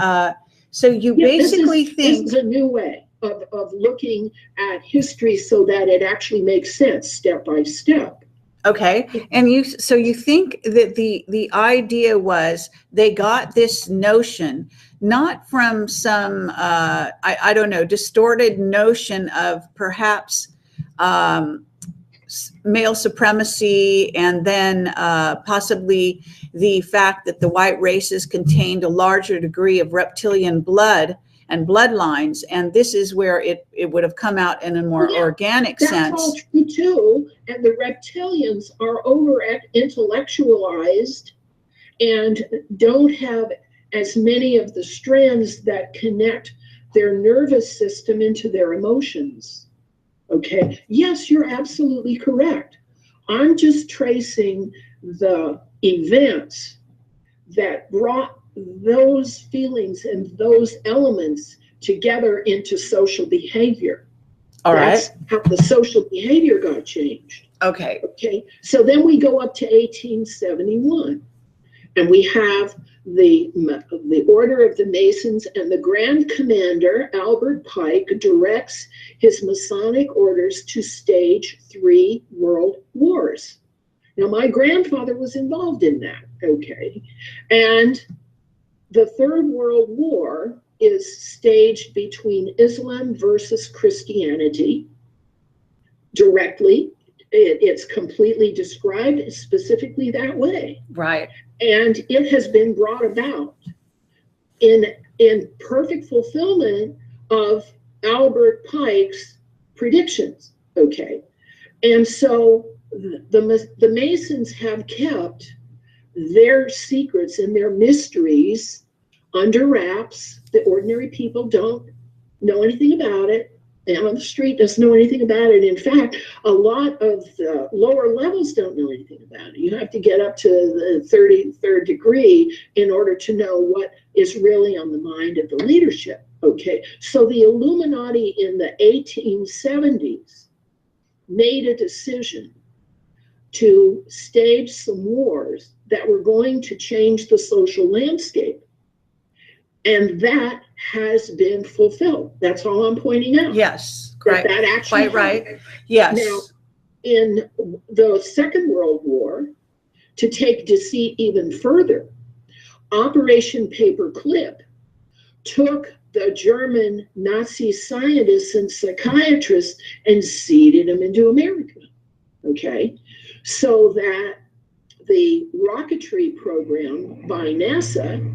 So you basically think this is a new way of looking at history so that it actually makes sense step by step. Okay, and you think that the idea was they got this notion not from some I don't know, distorted notion of perhaps male supremacy, and then possibly the fact that the white races contained a larger degree of reptilian blood and bloodlines, and this is where it would have come out in a more organic sense. That's all true too, and the reptilians are over intellectualized and don't have as many of the strands that connect their nervous system into their emotions. Okay, yes, you're absolutely correct. I'm just tracing the events that brought those feelings and those elements together into social behavior. That's how the social behavior got changed. Okay. Okay. So then we go up to 1871, and we have the Order of the Masons, and the Grand Commander, Albert Pike, directs his Masonic orders to stage 3 world wars. Now, my grandfather was involved in that. Okay. And the Third World War is staged between Islam versus Christianity directly. It's completely described specifically that way. Right. And it has been brought about in perfect fulfillment of Albert Pike's predictions. Okay. And so the Masons have kept their secrets and their mysteries under wraps. The ordinary people don't know anything about it. Man on the street doesn't know anything about it. In fact, a lot of the lower levels don't know anything about it. You have to get up to the 33rd degree in order to know what is really on the mind of the leadership. Okay, so the Illuminati in the 1870s made a decision to stage some wars that were going to change the social landscape. And that has been fulfilled. That's all I'm pointing out. Yes, correct. That actually quite right. Yes. Now, in the Second World War, to take deceit even further, Operation Paperclip took the German Nazi scientists and psychiatrists and seeded them into America. Okay, so that the rocketry program by NASA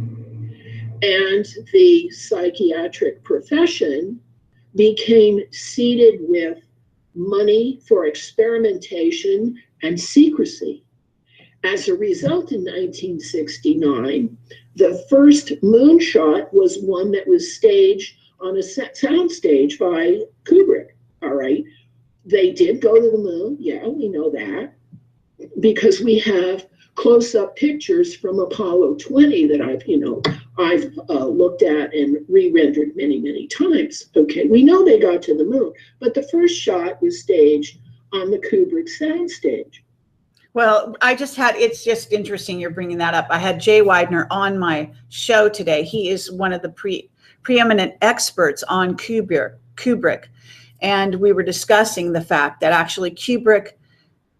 and the psychiatric profession became seeded with money for experimentation and secrecy. As a result, in 1969, the first moonshot was one that was staged on a sound stage by Kubrick. All right. They did go to the moon. Yeah, we know that, because we have close-up pictures from Apollo 20 that I've looked at and re-rendered many times. Okay, we know they got to the moon, but the first shot was staged on the Kubrick sound stage. Well, it's just interesting you're bringing that up. I had Jay Widener on my show today. He is one of the preeminent experts on Kubrick. And we were discussing the fact that actually Kubrick,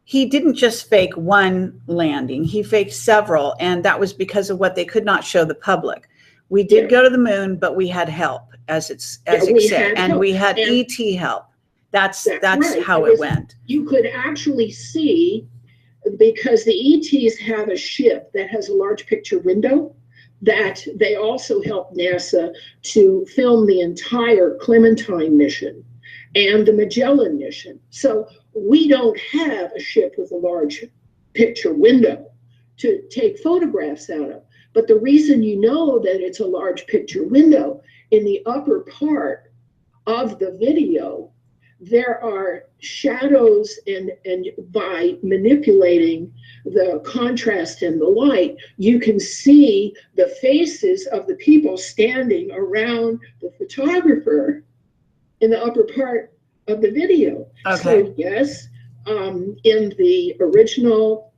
he didn't just fake one landing, he faked several. And that was because of what they could not show the public. We did go to the moon, but we had help, as it said, and we had ET help. That's right. How it went. You could actually see, because the ETs have a ship that has a large picture window, that they also helped NASA to film the entire Clementine mission and the Magellan mission. So we don't have a ship with a large picture window to take photographs out of. But the reason you know that it's a large picture window, in the upper part of the video, there are shadows, and by manipulating the contrast and the light, you can see the faces of the people standing around the photographer in the upper part of the video. Okay. So yes, in the original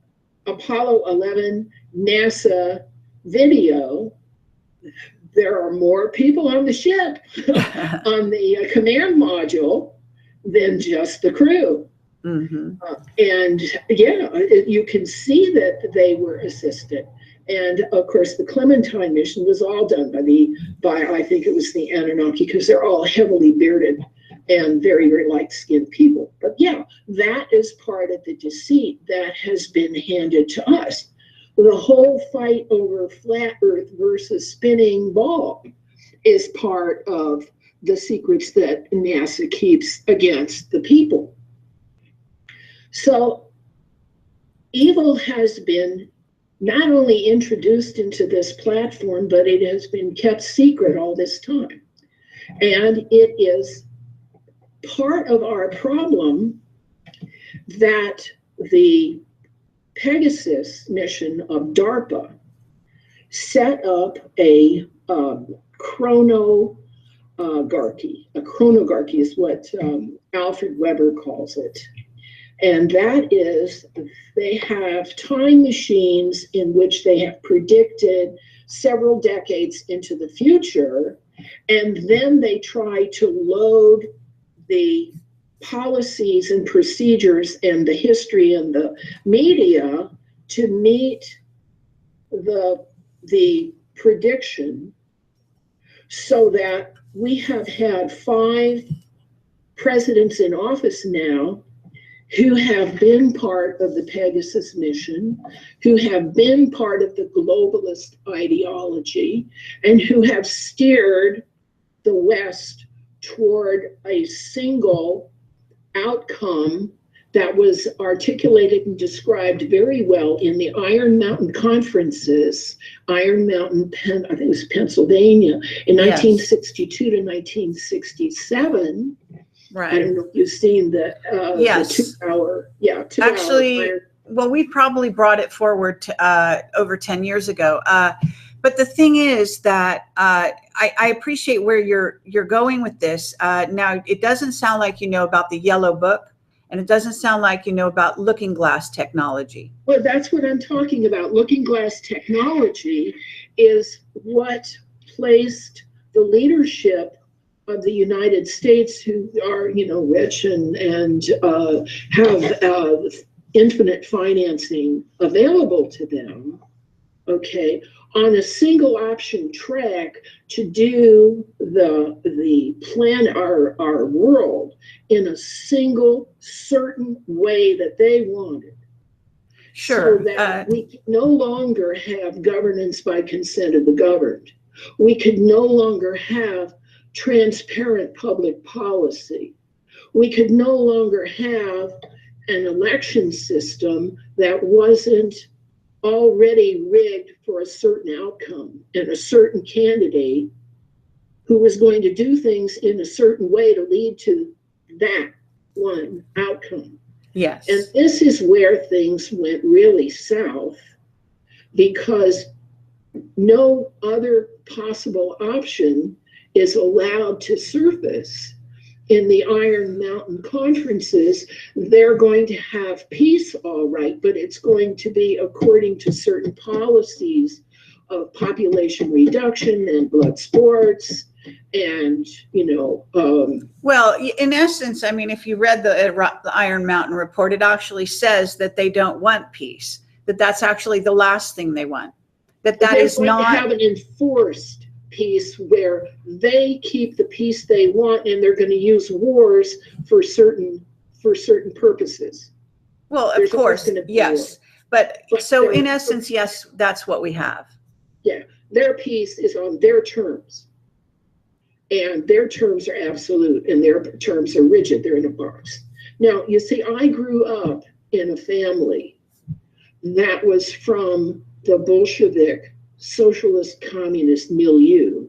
Apollo 11 NASA video, there are more people on the ship on the command module than just the crew. Mm-hmm. And yeah, you can see that they were assisted. And of course, the Clementine mission was all done by I think it was the Anunnaki, because they're all heavily bearded and very, very light-skinned people. But yeah, that is part of the deceit that has been handed to us. The whole fight over flat Earth versus spinning ball is part of the secrets that NASA keeps against the people. So evil has been not only introduced into this platform, but it has been kept secret all this time. And it is part of our problem that the Pegasus mission of DARPA set up a chronogarchy. A chronogarchy is what Alfred Weber calls it. And that is, they have time machines in which they have predicted several decades into the future, and then they try to load the policies and procedures and the history and the media to meet the prediction, so that we have had 5 presidents in office now who have been part of the Pegasus mission, who have been part of the globalist ideology, and who have steered the West toward a single outcome that was articulated and described very well in the Iron Mountain conferences, Iron Mountain, I think it was Pennsylvania, in 1962 to 1967. Right. I don't know if you've seen the yes. the 2 hour, Actually, well, we probably brought it forward to over 10 years ago. But the thing is that I appreciate where you're going with this. Now, it doesn't sound like you know about the Yellow Book, and it doesn't sound like you know about looking glass technology. Well, that's what I'm talking about. Looking glass technology is what placed the leadership of the United States, who are, rich and have infinite financing available to them, okay, on a single option track to do the plan our world in a single certain way that they wanted. Sure. So that we could no longer have governance by consent of the governed. We could no longer have transparent public policy. We could no longer have an election system that wasn't already rigged for a certain outcome and a certain candidate who was going to do things in a certain way to lead to that one outcome. Yes. And this is where things went really south, because no other possible option is allowed to surface. In the Iron Mountain conferences, they're going to have peace, all right, but it's going to be according to certain policies of population reduction and blood sports and, well, in essence, I mean, if you read the Iron Mountain report, it actually says that they don't want peace, that's actually the last thing they want, that is not to have an enforced peace where they keep the peace they want, and they're going to use wars for certain purposes. Well, of course, yes. But so in essence, yes, that's what we have. Yeah, their peace is on their terms. And their terms are absolute, and their terms are rigid. They're in a box. Now, you see, I grew up in a family that was from the Bolshevik socialist communist milieu,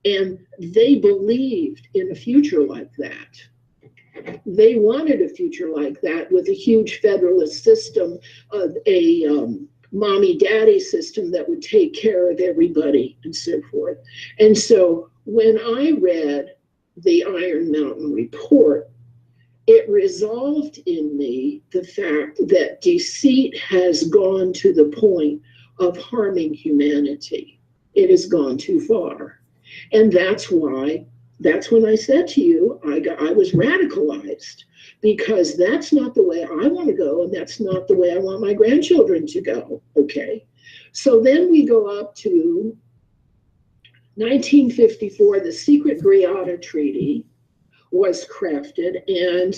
and they believed in a future like that. They wanted a future like that with a huge federalist system, a mommy-daddy system that would take care of everybody and so forth. And so when I read the Iron Mountain Report, it resolved in me the fact that deceit has gone to the point of harming humanity. It has gone too far. And that's when I said to you, I was radicalized, because that's not the way I want to go, and that's not the way I want my grandchildren to go. Okay. So then we go up to 1954, the secret Greada Treaty was crafted, and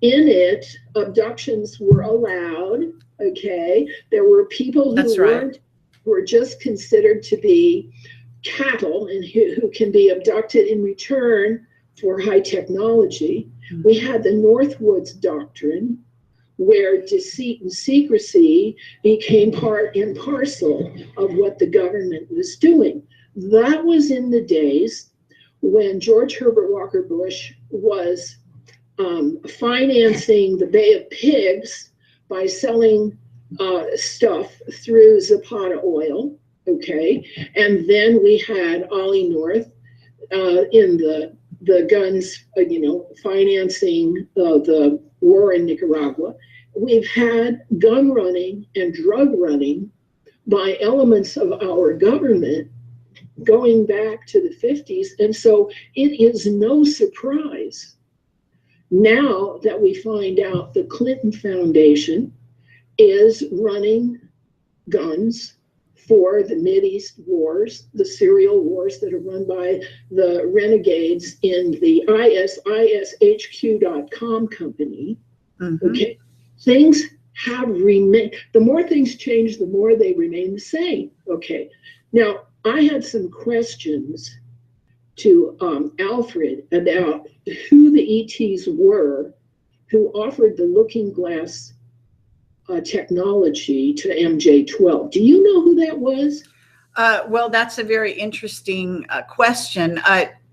in it, abductions were allowed. Okay. There were people who were just considered to be cattle and who can be abducted in return for high technology. Mm-hmm. We had the Northwoods Doctrine, where deceit and secrecy became part and parcel of what the government was doing. That was in the days when George Herbert Walker Bush was financing the Bay of Pigs by selling stuff through Zapata oil. Okay, and then we had Ollie North in the guns, financing the war in Nicaragua. We've had gun running and drug running by elements of our government going back to the 50s. And so it is no surprise now that we find out the Clinton Foundation is running guns for the Mideast wars, the serial wars that are run by the renegades in the ISISHQ.com company. Mm-hmm. Okay, things have remained. The more things change, the more they remain the same. Okay, now I had some questions to Alfred about who the ETs were who offered the looking glass technology to MJ-12. Do you know who that was? Well, that's a very interesting question.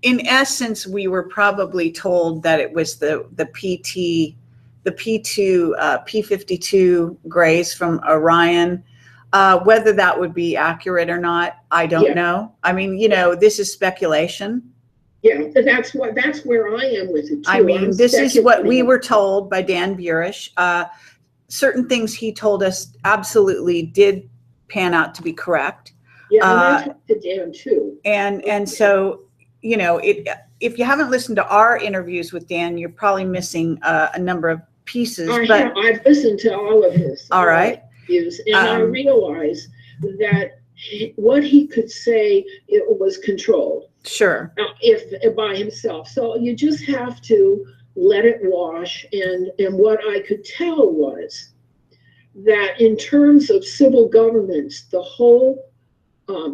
In essence, we were probably told that it was the P2 P-52 Grays from Orion. Whether that would be accurate or not, I don't know. I mean, this is speculation. Yeah, that's where I am with it too. I mean, this is what we were told by Dan Burish. Certain things he told us absolutely did pan out to be correct. Yeah, and I talked to Dan too. And so, if you haven't listened to our interviews with Dan, you're probably missing a number of pieces. I've listened to all of his. All right. Interviews, and I realized that what he could say, it was controlled. Sure. If by himself. So you just have to let it wash. And what I could tell was that in terms of civil governments, the whole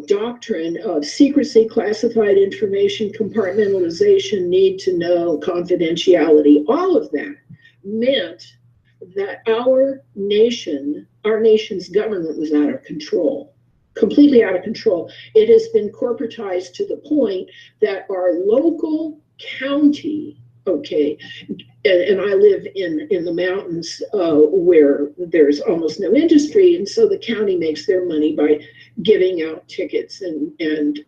doctrine of secrecy, classified information, compartmentalization, need to know, confidentiality, all of that meant that our nation's government was out of control. Completely out of control. It has been corporatized to the point that our local county, okay, and I live in the mountains where there's almost no industry, and so the county makes their money by giving out tickets and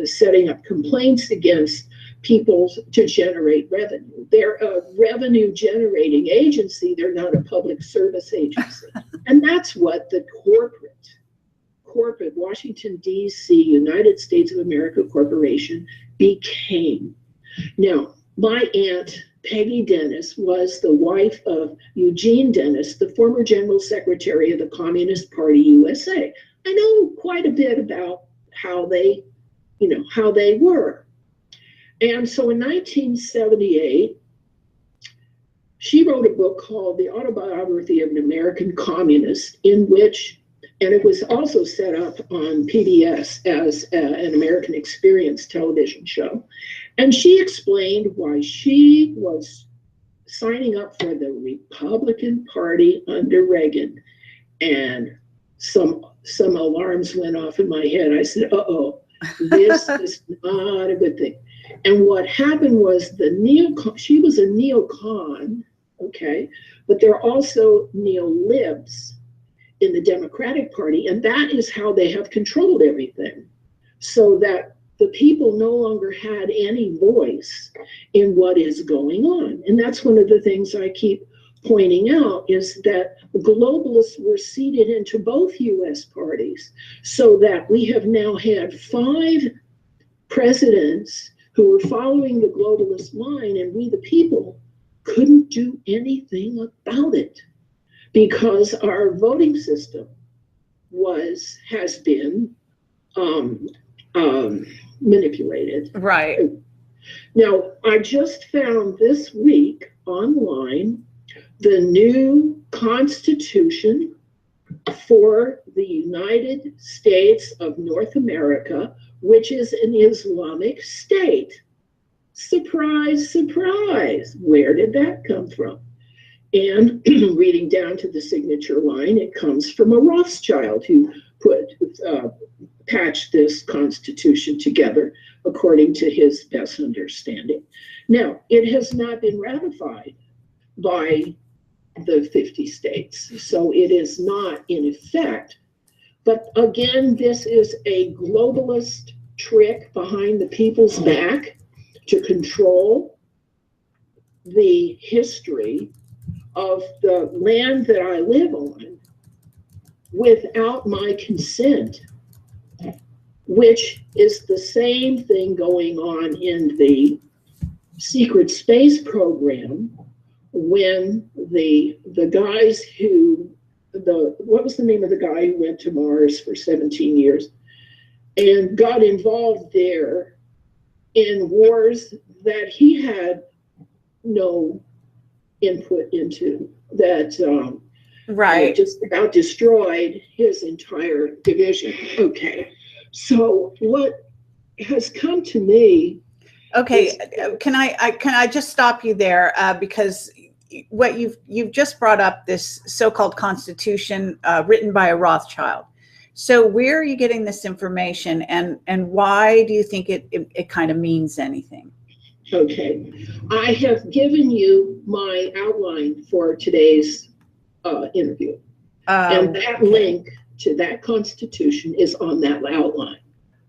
setting up complaints against people to generate revenue. They're a revenue generating agency. They're not a public service agency. And that's what the corporate Washington, D.C., United States of America Corporation became. Now, my aunt, Peggy Dennis, was the wife of Eugene Dennis, the former General Secretary of the Communist Party USA. I know quite a bit about how they were. And so in 1978, she wrote a book called The Autobiography of an American Communist, in which, and it was also set up on PBS as an American Experience television show. And she explained why she was signing up for the Republican Party under Reagan. And some alarms went off in my head. I said, uh-oh, this is not a good thing. And what happened was she was a neocon, okay, but there are also neolibs in the Democratic Party, and that is how they have controlled everything, so that the people no longer had any voice in what is going on. And that's one of the things I keep pointing out, is that the globalists were seeded into both US parties, so that we have now had 5 presidents who were following the globalist line, and we the people couldn't do anything about it because our voting system has been manipulated. Right. Now, I just found this week online the new Constitution for the United States of North America, which is an Islamic state. Surprise, surprise. Where did that come from? And reading down to the signature line, it comes from a Rothschild who patched this Constitution together according to his best understanding. Now, it has not been ratified by the 50 states, so it is not in effect. But again, this is a globalist trick behind the people's back to control the history of the land that I live on without my consent, which is the same thing going on in the secret space program when the guys what was the name of the guy who went to Mars for 17 years and got involved there in wars that he had no input into, that right, just about destroyed his entire division. Okay, so what has come to me? Okay, can I just stop you there, because what you've just brought up, this so-called Constitution written by a Rothschild. So where are you getting this information, and why do you think it kind of means anything? Okay, I have given you my outline for today's interview, and that link to that Constitution is on that outline.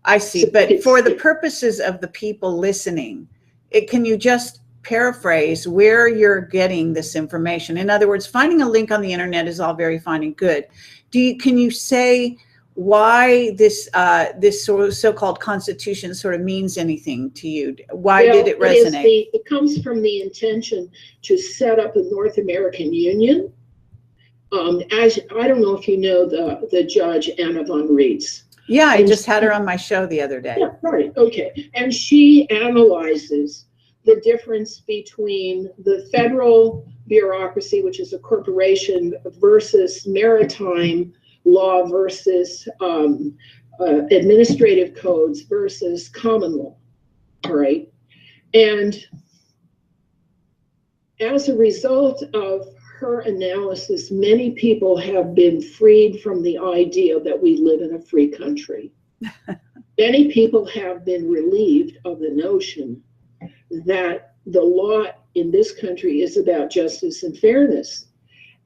I see, so but for the purposes of the people listening, can you just paraphrase where you're getting this information? In other words, finding a link on the internet is all very fine and good. Can you say why this so-called Constitution sort of means anything to you? Why did it resonate? It comes from the intention to set up a North American Union. As I don't know if you know the judge Anna von Reitz. Yeah, I just had her on my show the other day. Yeah, right. Okay, and she analyzes the difference between the federal bureaucracy, which is a corporation, versus maritime law versus administrative codes versus common law. All right, and as a result of her analysis, many people have been freed from the idea that we live in a free country. Many people have been relieved of the notion that the law in this country is about justice and fairness.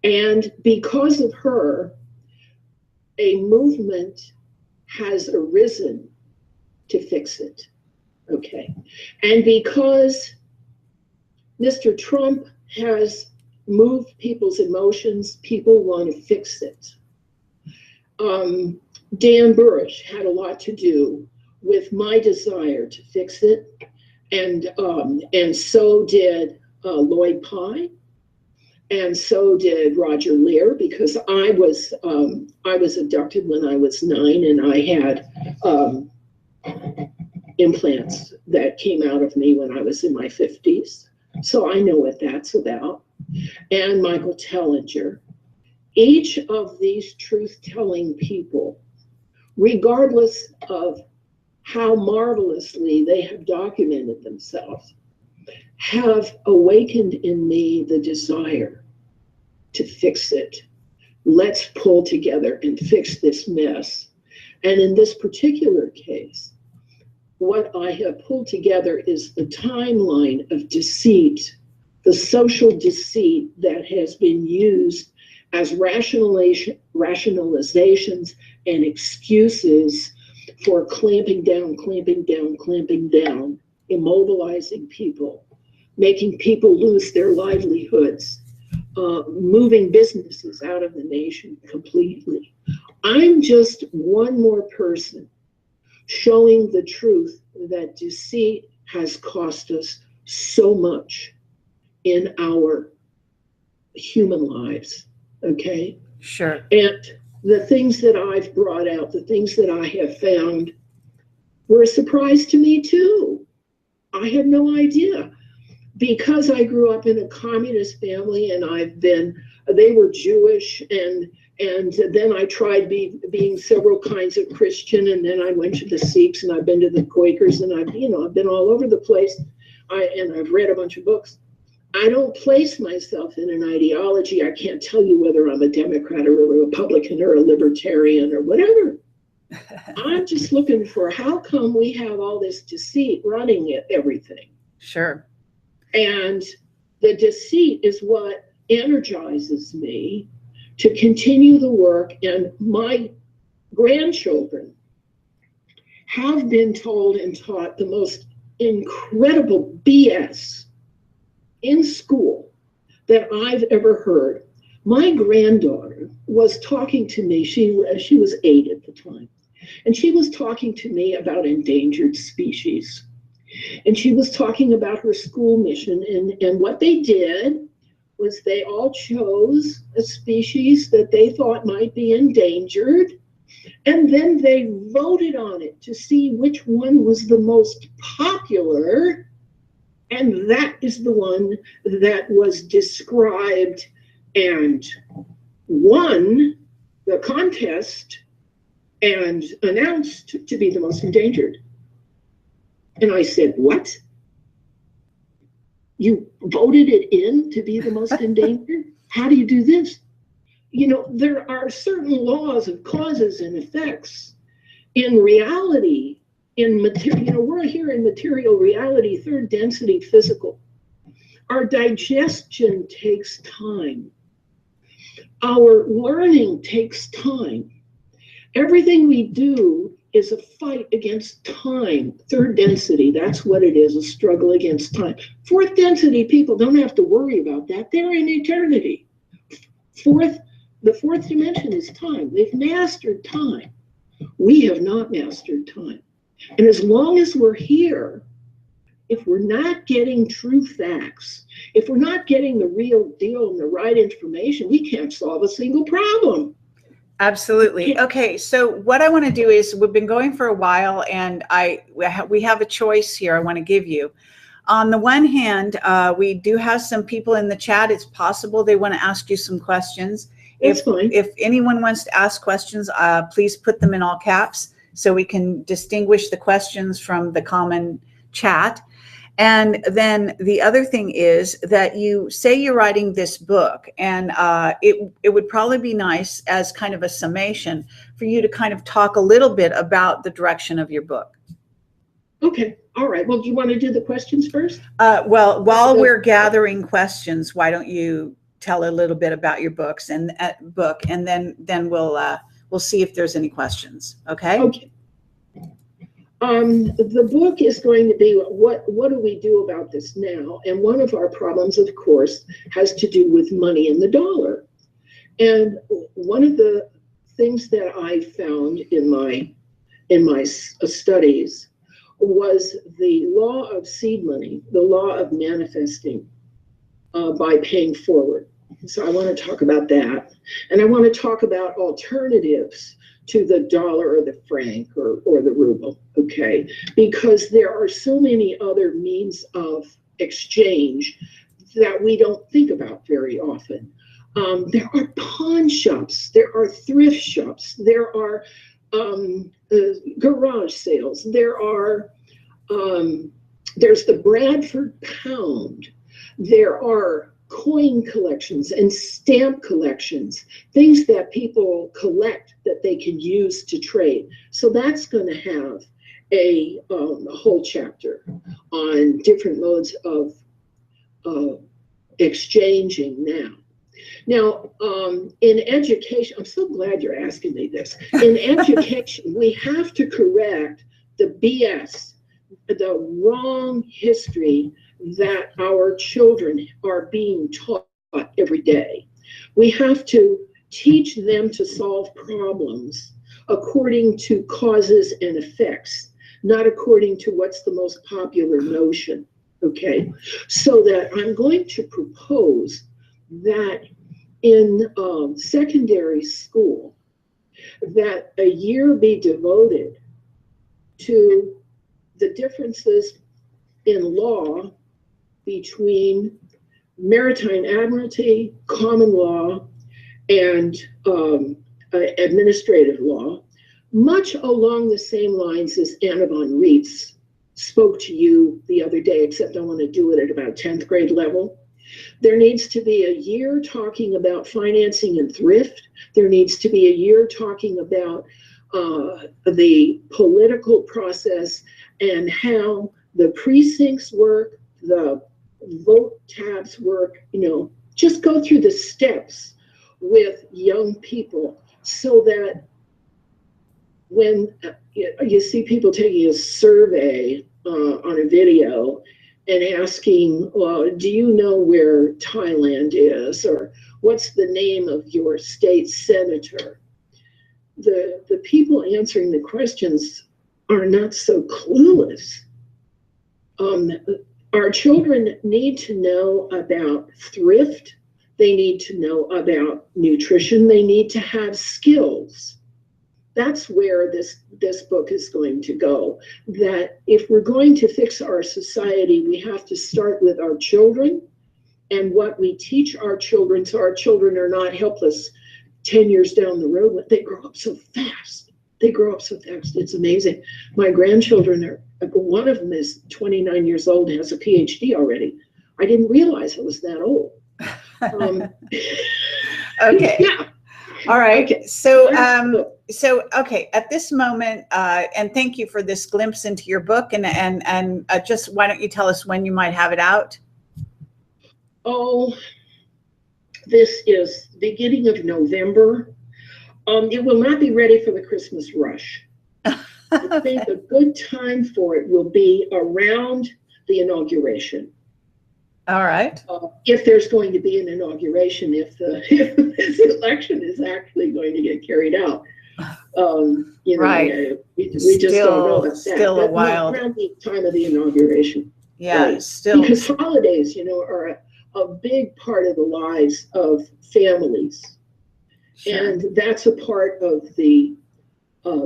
And because of her, a movement has arisen to fix it. Okay. And because Mr. Trump has moved people's emotions, people want to fix it. Dan Burrish had a lot to do with my desire to fix it, and so did Lloyd Pye, and so did Roger Lear, because I was abducted when I was 9, and I had implants that came out of me when I was in my 50s. So I know what that's about. And Michael Tellinger. Each of these truth-telling people, regardless of how marvelously they have documented themselves, have awakened in me the desire to fix it. Let's pull together and fix this mess. And in this particular case, what I have pulled together is the timeline of deceit, the social deceit that has been used as rationalizations and excuses for clamping down, immobilizing people, making people lose their livelihoods, moving businesses out of the nation completely. I'm just one more person showing the truth that deceit has cost us so much in our human lives, okay? Sure. And the things that I've brought out, the things that I have found were a surprise to me too. I had no idea. Because I grew up in a communist family and they were Jewish, and then I tried being several kinds of Christian, and then I went to the Sikhs, and I've been to the Quakers, and I've been all over the place. And I've read a bunch of books. I don't place myself in an ideology. I can't tell you whether I'm a Democrat or a Republican or a Libertarian or whatever. I'm just looking for how come we have all this deceit running at everything. Sure. And the deceit is what energizes me to continue the work. And my grandchildren have been told and taught the most incredible BS in school that I've ever heard. My granddaughter was talking to me, she was 8 at the time, and she was talking to me about endangered species. And she was talking about her school mission, and what they did was they all chose a species that they thought might be endangered, and then they voted on it to see which one was the most popular, and that is the one that was described and won the contest and announced to be the most endangered. And I said, what? You voted it in to be the most endangered? How do you do this? There are certain laws of causes and effects. In reality, we're here in material reality, third density physical. Our digestion takes time. Our learning takes time. Everything we do is a fight against time. Third density, that's what it is, a struggle against time. Fourth density people don't have to worry about that. They're in eternity. The fourth dimension is time. They've mastered time. We have not mastered time. And as long as we're here, if we're not getting true facts, if we're not getting the real deal and the right information, we can't solve a single problem. Absolutely. Okay, so what I want to do is, we've been going for a while, and we have a choice here I want to give you. On the one hand, we do have some people in the chat. It's possible they want to ask you some questions. That's fine. If anyone wants to ask questions, please put them in all caps so we can distinguish the questions from the common chat. And then the other thing is that you say you're writing this book, and it would probably be nice, as kind of a summation, for you to kind of talk a little bit about the direction of your book. Okay. All right. Well, do you want to do the questions first? Well, while we're gathering questions, why don't you tell a little bit about your books and then we'll see if there's any questions. Okay. Okay. The book is going to be what do we do about this now? And one of our problems, of course, has to do with money and the dollar. And one of the things that I found in my studies was the law of seed money, the law of manifesting by paying forward. So I want to talk about that. And I want to talk about alternatives to the dollar or the franc or the ruble, okay? Because there are so many other means of exchange that we don't think about very often. There are pawn shops, there are thrift shops, there are garage sales, there's the Bradford pound, there are coin collections and stamp collections, things that people collect that they can use to trade. So that's going to have a whole chapter on different modes of exchanging now. Now, in education, I'm so glad you're asking me this. In education, we have to correct the BS, the wrong history that our children are being taught every day. We have to teach them to solve problems according to causes and effects, not according to what's the most popular notion, okay? So that I'm going to propose that in secondary school, that a year be devoted to the differences in law between maritime admiralty, common law, and administrative law, much along the same lines as Anna von Reitz spoke to you the other day, except I want to do it at about 10th grade level. There needs to be a year talking about financing and thrift. There needs to be a year talking about the political process and how the precincts work, the vote tabs work, just go through the steps with young people so that when you see people taking a survey on a video and asking, well, do you know where Thailand is? Or what's the name of your state senator? The people answering the questions are not so clueless. Our children need to know about thrift. They need to know about nutrition. They need to have skills. That's where this book is going to go. That if we're going to fix our society, we have to start with our children and what we teach our children, so our children are not helpless 10 years down the road. They grow up so fast. They grow up so fast. It's amazing. My grandchildren one of them is 29 years old and has a PhD already. I didn't realize I was that old. Okay. Yeah. All right. Okay. So okay, at this moment, and thank you for this glimpse into your book, and just why don't you tell us when you might have it out? Oh, this is beginning of November. It will not be ready for the Christmas rush. I think a good time for it will be around the inauguration. All right. If there's going to be an inauguration, if this election is actually going to get carried out, right. We just don't know about that. Still a while. Around the time of the inauguration. Yeah, right? still. Because holidays, are a big part of the lives of families. Sure. And that's a part of the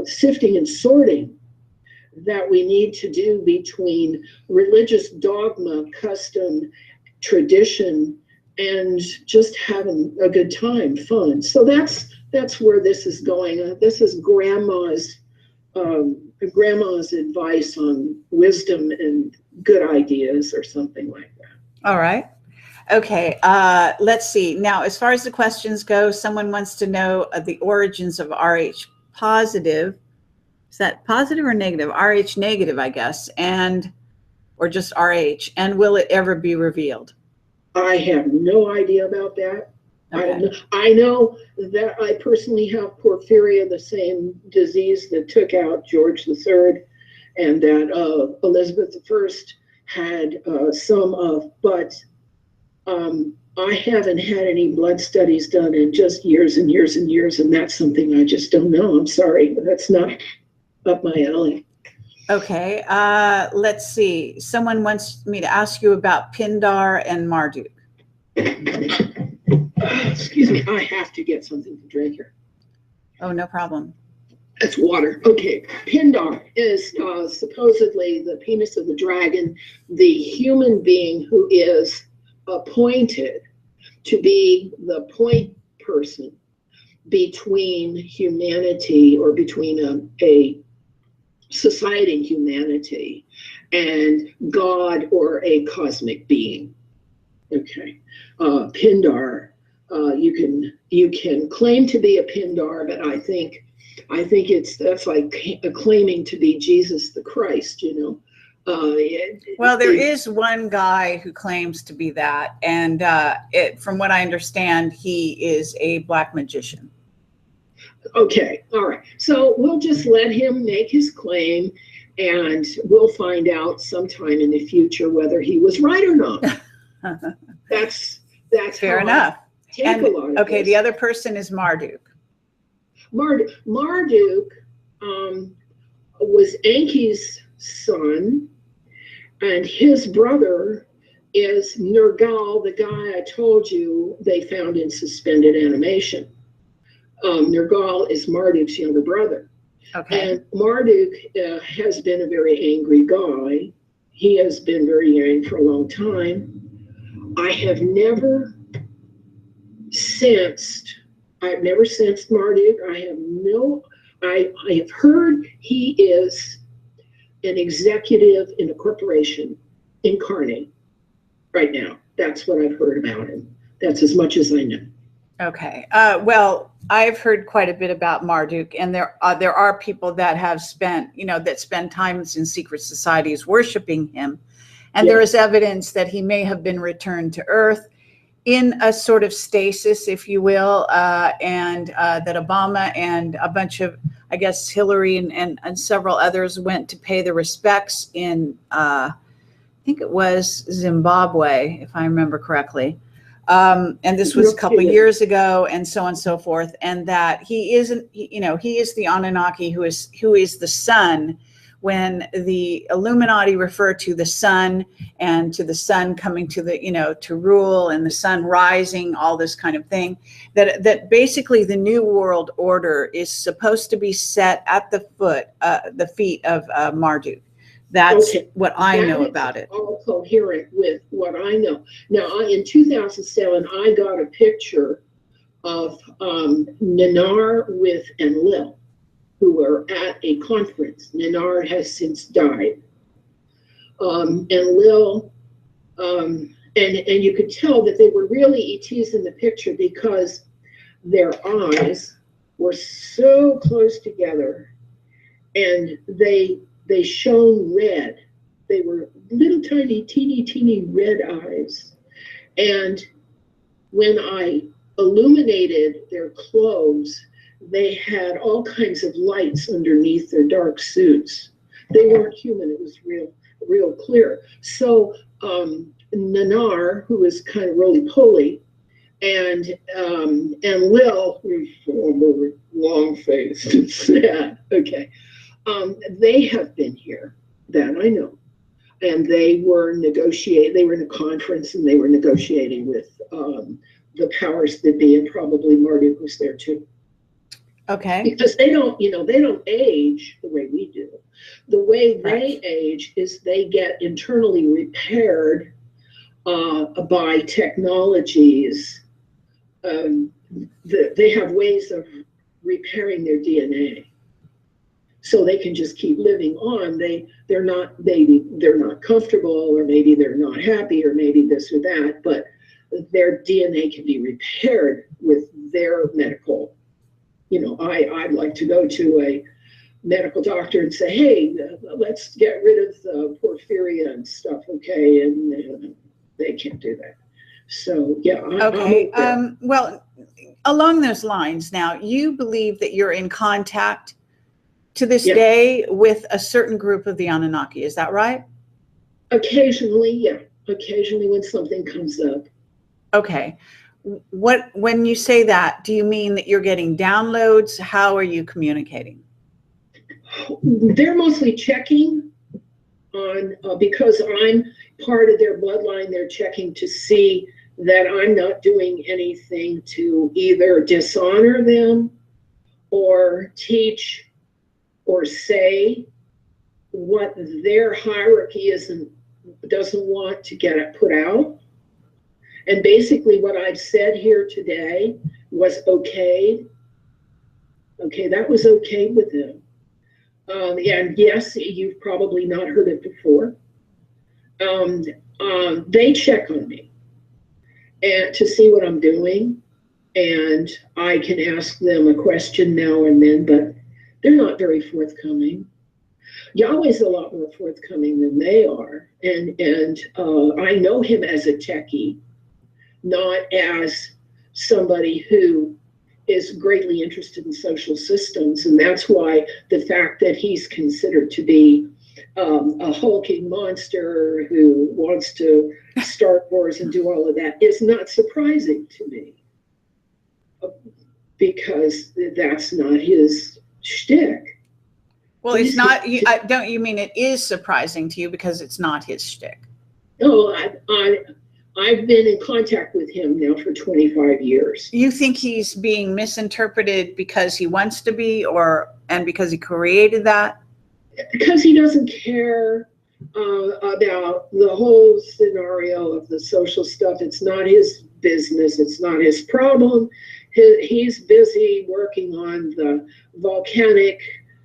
sifting and sorting that we need to do between religious dogma, custom, tradition, and just having a good time, fun. So that's where this is going. This is grandma's advice on wisdom and good ideas or something like that. All right. Okay. Let's see. Now, as far as the questions go, someone wants to know the origins of RH positive. Is that positive or negative? RH negative, I guess, or just RH. And will it ever be revealed? I have no idea about that. Okay. I know that I personally have porphyria, the same disease that took out George III, and that Elizabeth I had some of, but I haven't had any blood studies done in just years and years and years, and that's something I just don't know. I'm sorry, but that's not up my alley. Okay, let's see. Someone wants me to ask you about Pindar and Marduk. Excuse me, I have to get something to drink here. Oh, no problem. It's water. Okay, Pindar is supposedly the penis of the dragon, the human being who is appointed to be the point person between humanity, or between a society and humanity, and God, or a cosmic being. Okay, Pindar, you can claim to be a Pindar, but I think I think that's like claiming to be Jesus the Christ, you know. Well, there is one guy who claims to be that, and from what I understand, he is a black magician. Okay, all right. So we'll just let him make his claim, and we'll find out sometime in the future whether he was right or not. That's fair enough. And okay, the other person is Marduk. Marduk was Enki's son, and his brother is Nergal, the guy I told you they found in suspended animation. Nergal is Marduk's younger brother. Okay. And Marduk has been a very angry guy. He has been very angry for a long time. I've never sensed Marduk. I have heard he is an executive in a corporation incarnate right now. That's what I've heard about him. That's as much as I know. Okay. Well, I've heard quite a bit about Marduk, and there are people that have spend times in secret societies worshiping him. And there is evidence that he may have been returned to Earth in a sort of stasis, if you will, and that Obama and a bunch of, I guess, Hillary and several others went to pay the respects in, I think it was Zimbabwe, if I remember correctly. And this was a couple of years ago, and so on and so forth. And that he is the Anunnaki who is the sun. When the Illuminati refer to the sun and to the sun coming to to rule and the sun rising, all this kind of thing, that basically the new world order is supposed to be set at the feet of Marduk. That's what I know about it. All coherent with what I know. Now, in 2007, I got a picture of Nanar with Enlil, who were at a conference. Nanar has since died. Enlil, and you could tell that they were really ETs in the picture because their eyes were so close together, and they shone red. They were little tiny, teeny red eyes. And when I illuminated their clothes, they had all kinds of lights underneath their dark suits. They weren't human. It was real clear. So Nanar, who was kind of roly-poly, and Lil, long-faced and sad, okay, they have been here, that I know. And they were negotiating, they were in a conference and they were negotiating with the powers that be, and probably Marduk was there too. Okay. Because they don't age the way we do. The way they age is they get internally repaired by technologies. They have ways of repairing their DNA, so they can just keep living on. They're not comfortable, or maybe they're not happy, or maybe this or that, but their DNA can be repaired with their medical. I'd like to go to a medical doctor and say, hey, let's get rid of the porphyria and stuff, okay? And they can't do that. So, yeah. Okay. Well, along those lines, now, you believe that you're in contact to this day with a certain group of the Anunnaki. Is that right? Occasionally, yeah. Occasionally when something comes up. Okay. When you say that, do you mean that you're getting downloads? How are you communicating? They're mostly checking on, because I'm part of their bloodline, they're checking to see that I'm not doing anything to either dishonor them or teach or say what their hierarchy doesn't want to get put out. And basically what I've said here today was okay. Okay, that was okay with them. And yes, you've probably not heard it before. They check on me and to see what I'm doing. And I can ask them a question now and then, but They're not very forthcoming. Yahweh's a lot more forthcoming than they are. And I know him as a techie, not as somebody who is greatly interested in social systems. And that's why the fact that he's considered to be a hulking monster who wants to start wars and do all of that is not surprising to me, because that's not his shtick. Well, it's not. Don't you mean it is surprising to you because it's not his shtick? No, I've been in contact with him now for 25 years. You think he's being misinterpreted because he wants to be, and because he created that? Because he doesn't care about the whole scenario of the social stuff. It's not his business. It's not his problem. He's busy working on the volcanic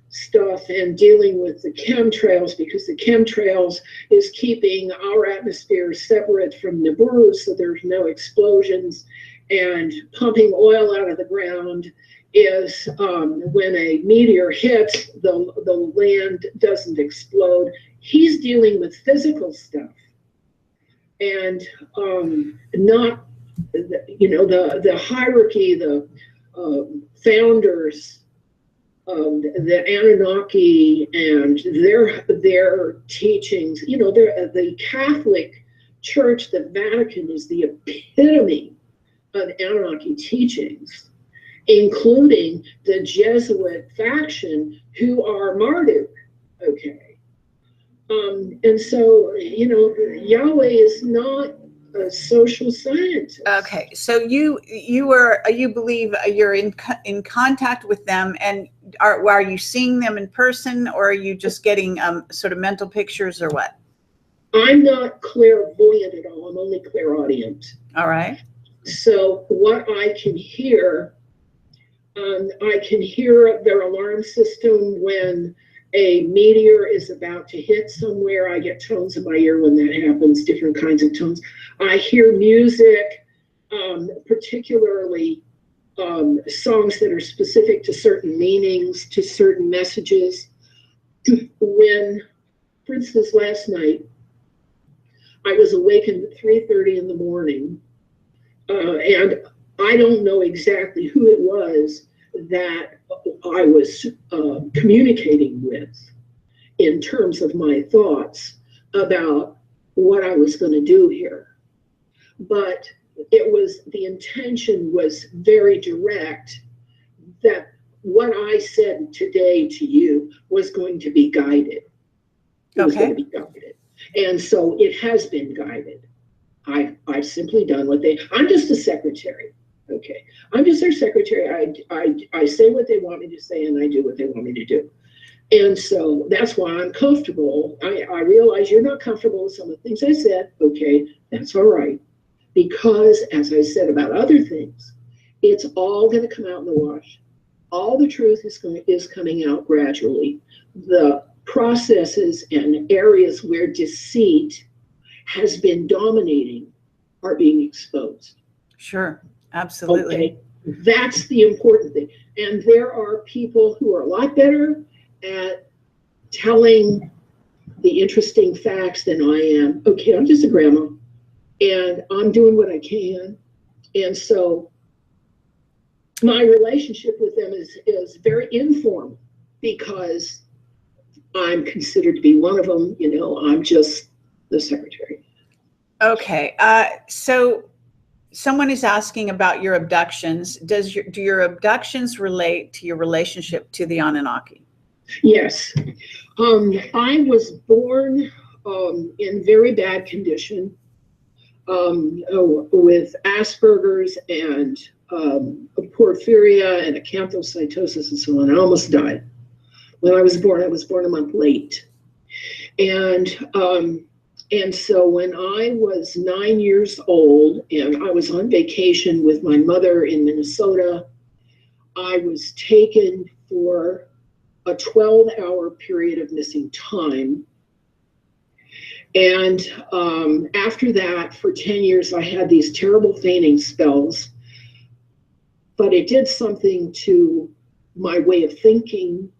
stuff and dealing with the chemtrails, because the chemtrails is keeping our atmosphere separate from Nibiru so there's no explosions, and pumping oil out of the ground is when a meteor hits, the land doesn't explode. He's dealing with physical stuff, and not the hierarchy, the founders, the Anunnaki and their teachings. The Catholic Church, the Vatican, is the epitome of Anunnaki teachings, including the Jesuit faction, who are Marduk. Okay, and so Yahweh is not a social scientist. Okay, so you believe you're in contact with them, and are you seeing them in person, or are you just getting sort of mental pictures, or what? I'm not clairvoyant at all. I'm only clairaudient. All right. So what I can hear their alarm system when a meteor is about to hit somewhere. I get tones in my ear when that happens, different kinds of tones. I hear music, particularly songs that are specific to certain meanings, to certain messages. When, for instance, last night, I was awakened at 3:30 in the morning, and I don't know exactly who it was that I was communicating with in terms of my thoughts about what I was going to do here. But the intention was very direct, that what I said today to you was going to be guided. It was going to be guided. And so it has been guided. I've simply done I'm just a secretary. Okay, I'm just their secretary. I say what they want me to say, and I do what they want me to do. And so that's why I'm comfortable. I realize you're not comfortable with some of the things I said. Okay, that's all right. Because, as I said about other things, it's all going to come out in the wash. All the truth is coming out gradually. The processes and areas where deceit has been dominating are being exposed. Sure. Absolutely. Okay, that's the important thing. And there are people who are a lot better at telling the interesting facts than I am. Okay, I'm just a grandma, and I'm doing what I can. And so my relationship with them is very informal, because I'm considered to be one of them. I'm just the secretary. Okay, so someone is asking about your abductions. Do your abductions relate to your relationship to the Anunnaki? Yes. I was born in very bad condition, with Asperger's and porphyria and acanthocytosis and so on. I almost died. When I was born a month late. And so when I was 9 years old and I was on vacation with my mother in Minnesota, I was taken for a 12-hour period of missing time. And after that, for 10 years, I had these terrible fainting spells. But it did something to my way of thinking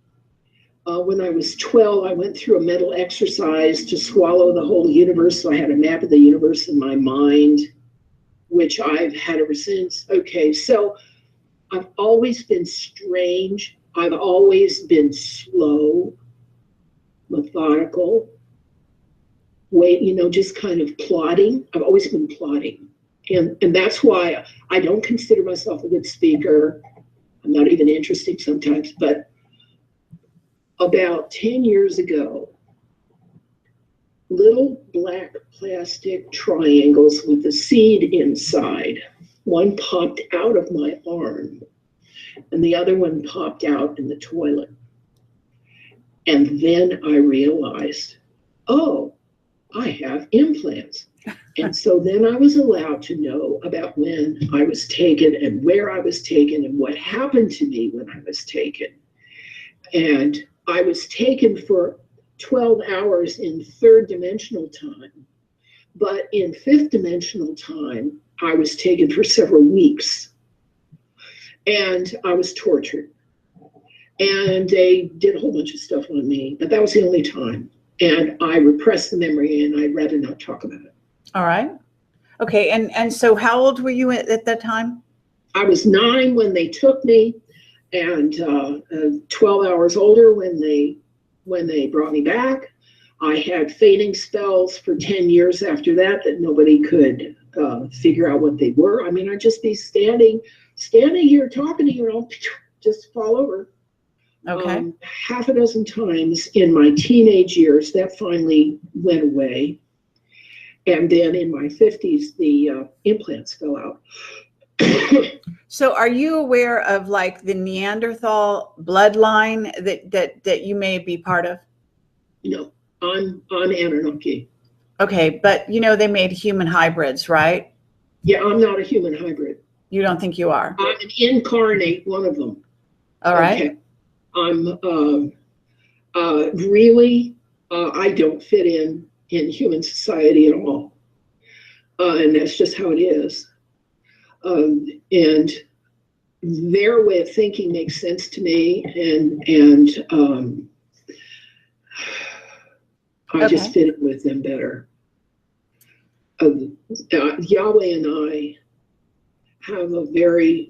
When I was 12, I went through a mental exercise to swallow the whole universe. So I had a map of the universe in my mind, which I've had ever since. Okay, so I've always been strange. I've always been slow, methodical, just kind of plodding. I've always been plodding. And that's why I don't consider myself a good speaker. I'm not even interesting sometimes, but about 10 years ago, little black plastic triangles with a seed inside. One popped out of my arm, and the other one popped out in the toilet. And then I realized, oh, I have implants. And so then I was allowed to know about when I was taken and where I was taken and what happened to me when I was taken. And I was taken for 12 hours in third dimensional time. But in fifth dimensional time, I was taken for several weeks. And I was tortured. And they did a whole bunch of stuff on me, but that was the only time. And I repressed the memory, and I'd rather not talk about it. All right. Okay. And so how old were you at that time? I was 9 when they took me, and 12 hours older when they brought me back. I had fainting spells for 10 years after that nobody could figure out what they were. I mean, I'd just be standing here talking to you, and I'll just fall over. Okay. Half a dozen times in my teenage years. That finally went away. And then in my 50s, the implants fell out. So are you aware of like the Neanderthal bloodline that you may be part of? No, I'm Anunnaki. Okay, but they made human hybrids, right? Yeah, I'm not a human hybrid. You don't think you are? I'm an incarnate one of them. All right. Okay. I'm really, I don't fit in human society at all. And that's just how it is. And their way of thinking makes sense to me. And I just fit in with them better. Yahweh and I have a very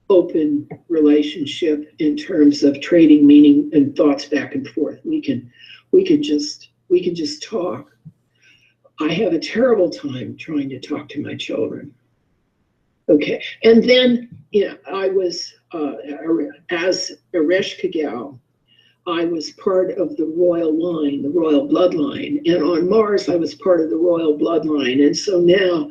open relationship in terms of trading meaning and thoughts back and forth. We can just talk. I have a terrible time trying to talk to my children. Okay, and then I was as Ereshkigal gal, I was part of the royal line, the royal bloodline, and on Mars I was part of the royal bloodline, and so now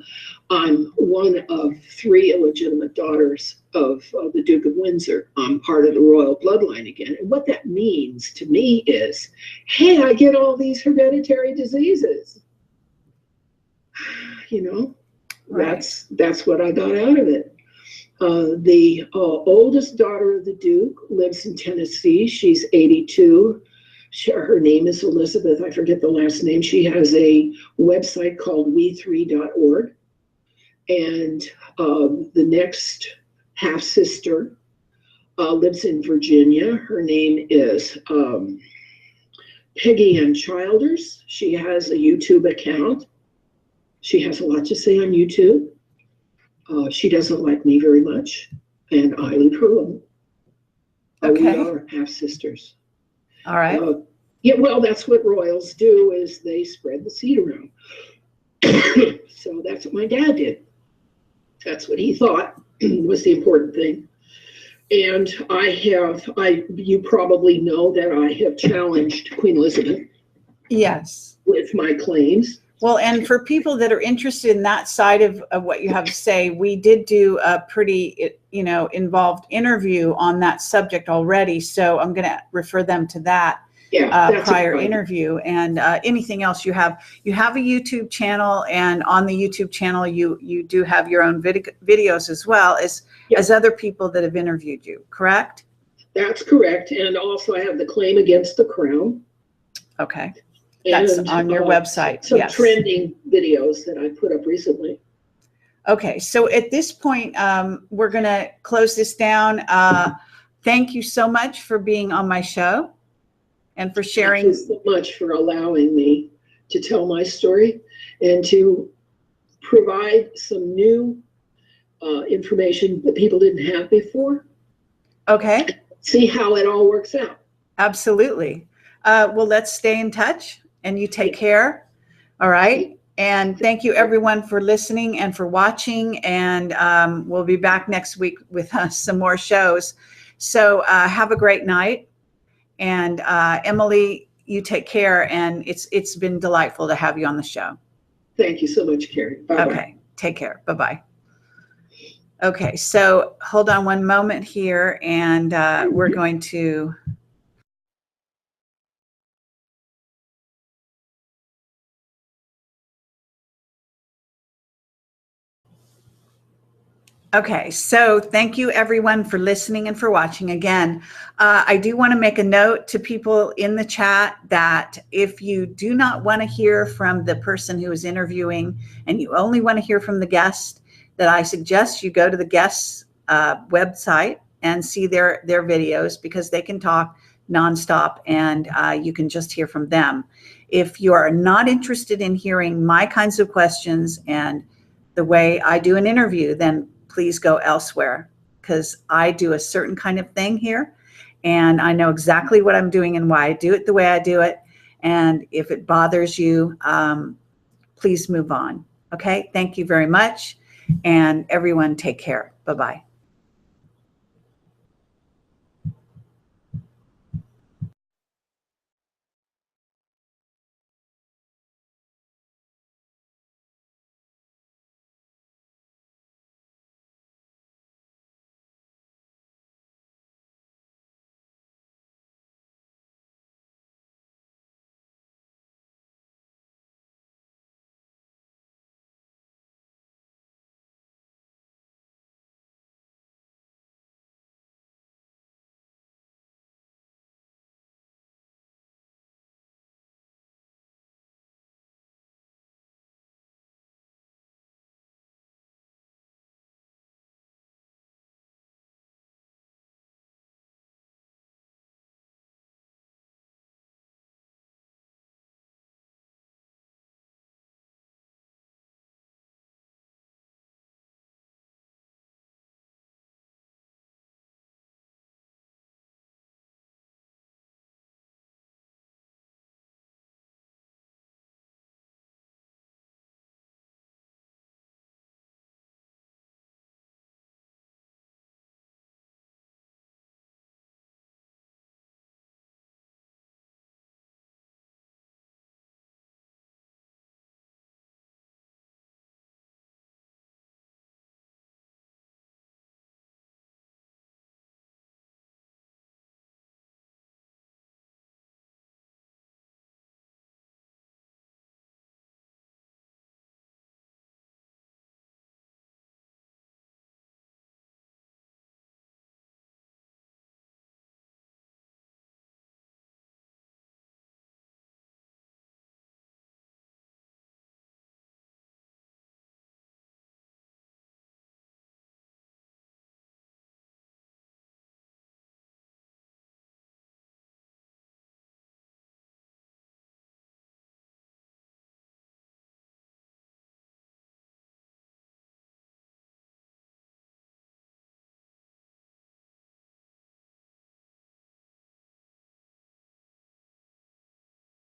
I'm one of 3 illegitimate daughters of the Duke of Windsor. I'm part of the royal bloodline again. And what that means to me is, hey, I get all these hereditary diseases. Right. That's what I got out of it. The oldest daughter of the Duke lives in Tennessee. She's 82. Her name is Elizabeth. I forget the last name. She has a website called we3.org. And the next half sister lives in Virginia. Her name is Peggy Ann Childers. She has a YouTube account. She has a lot to say on YouTube. She doesn't like me very much, and I leave her alone. Okay. We are half sisters. All right. Yeah, well, that's what royals do, is they spread the seed around. So that's what my dad did. That's what he thought was the important thing. And you probably know that I have challenged Queen Elizabeth. Yes. With my claims. Well, and for people that are interested in that side of what you have to say, we did do a pretty, involved interview on that subject already. So I'm going to refer them to that prior interview. And anything else you have a YouTube channel, and on the YouTube channel, you do have your own videos as well as other people that have interviewed you, correct? That's correct. And also I have the claim against the crown. Okay. That's on your website. Some trending videos that I put up recently. Okay, so at this point, we're going to close this down. Thank you so much for being on my show. and for Thank sharing. you so much for allowing me to tell my story and to provide some new information that people didn't have before. Okay. See how it all works out. Absolutely. Well, let's stay in touch, and you take care. All right. And thank you everyone for listening and for watching. And we'll be back next week with some more shows. So have a great night. And Emily, you take care. And it's been delightful to have you on the show. Thank you so much, Carrie. Bye-bye. Okay. Take care. Bye-bye. Okay. So hold on one moment here, and we're going to. Okay, so thank you everyone for listening and for watching. Again, I do want to make a note to people in the chat that if you do not want to hear from the person who is interviewing and you only want to hear from the guest, that I suggest you go to the guest's website and see their videos, because they can talk nonstop and you can just hear from them. If you are not interested in hearing my kinds of questions and the way I do an interview, then please go elsewhere, because I do a certain kind of thing here and I know exactly what I'm doing and why I do it the way I do it. And if it bothers you, please move on. Okay, thank you very much. And everyone take care. Bye-bye.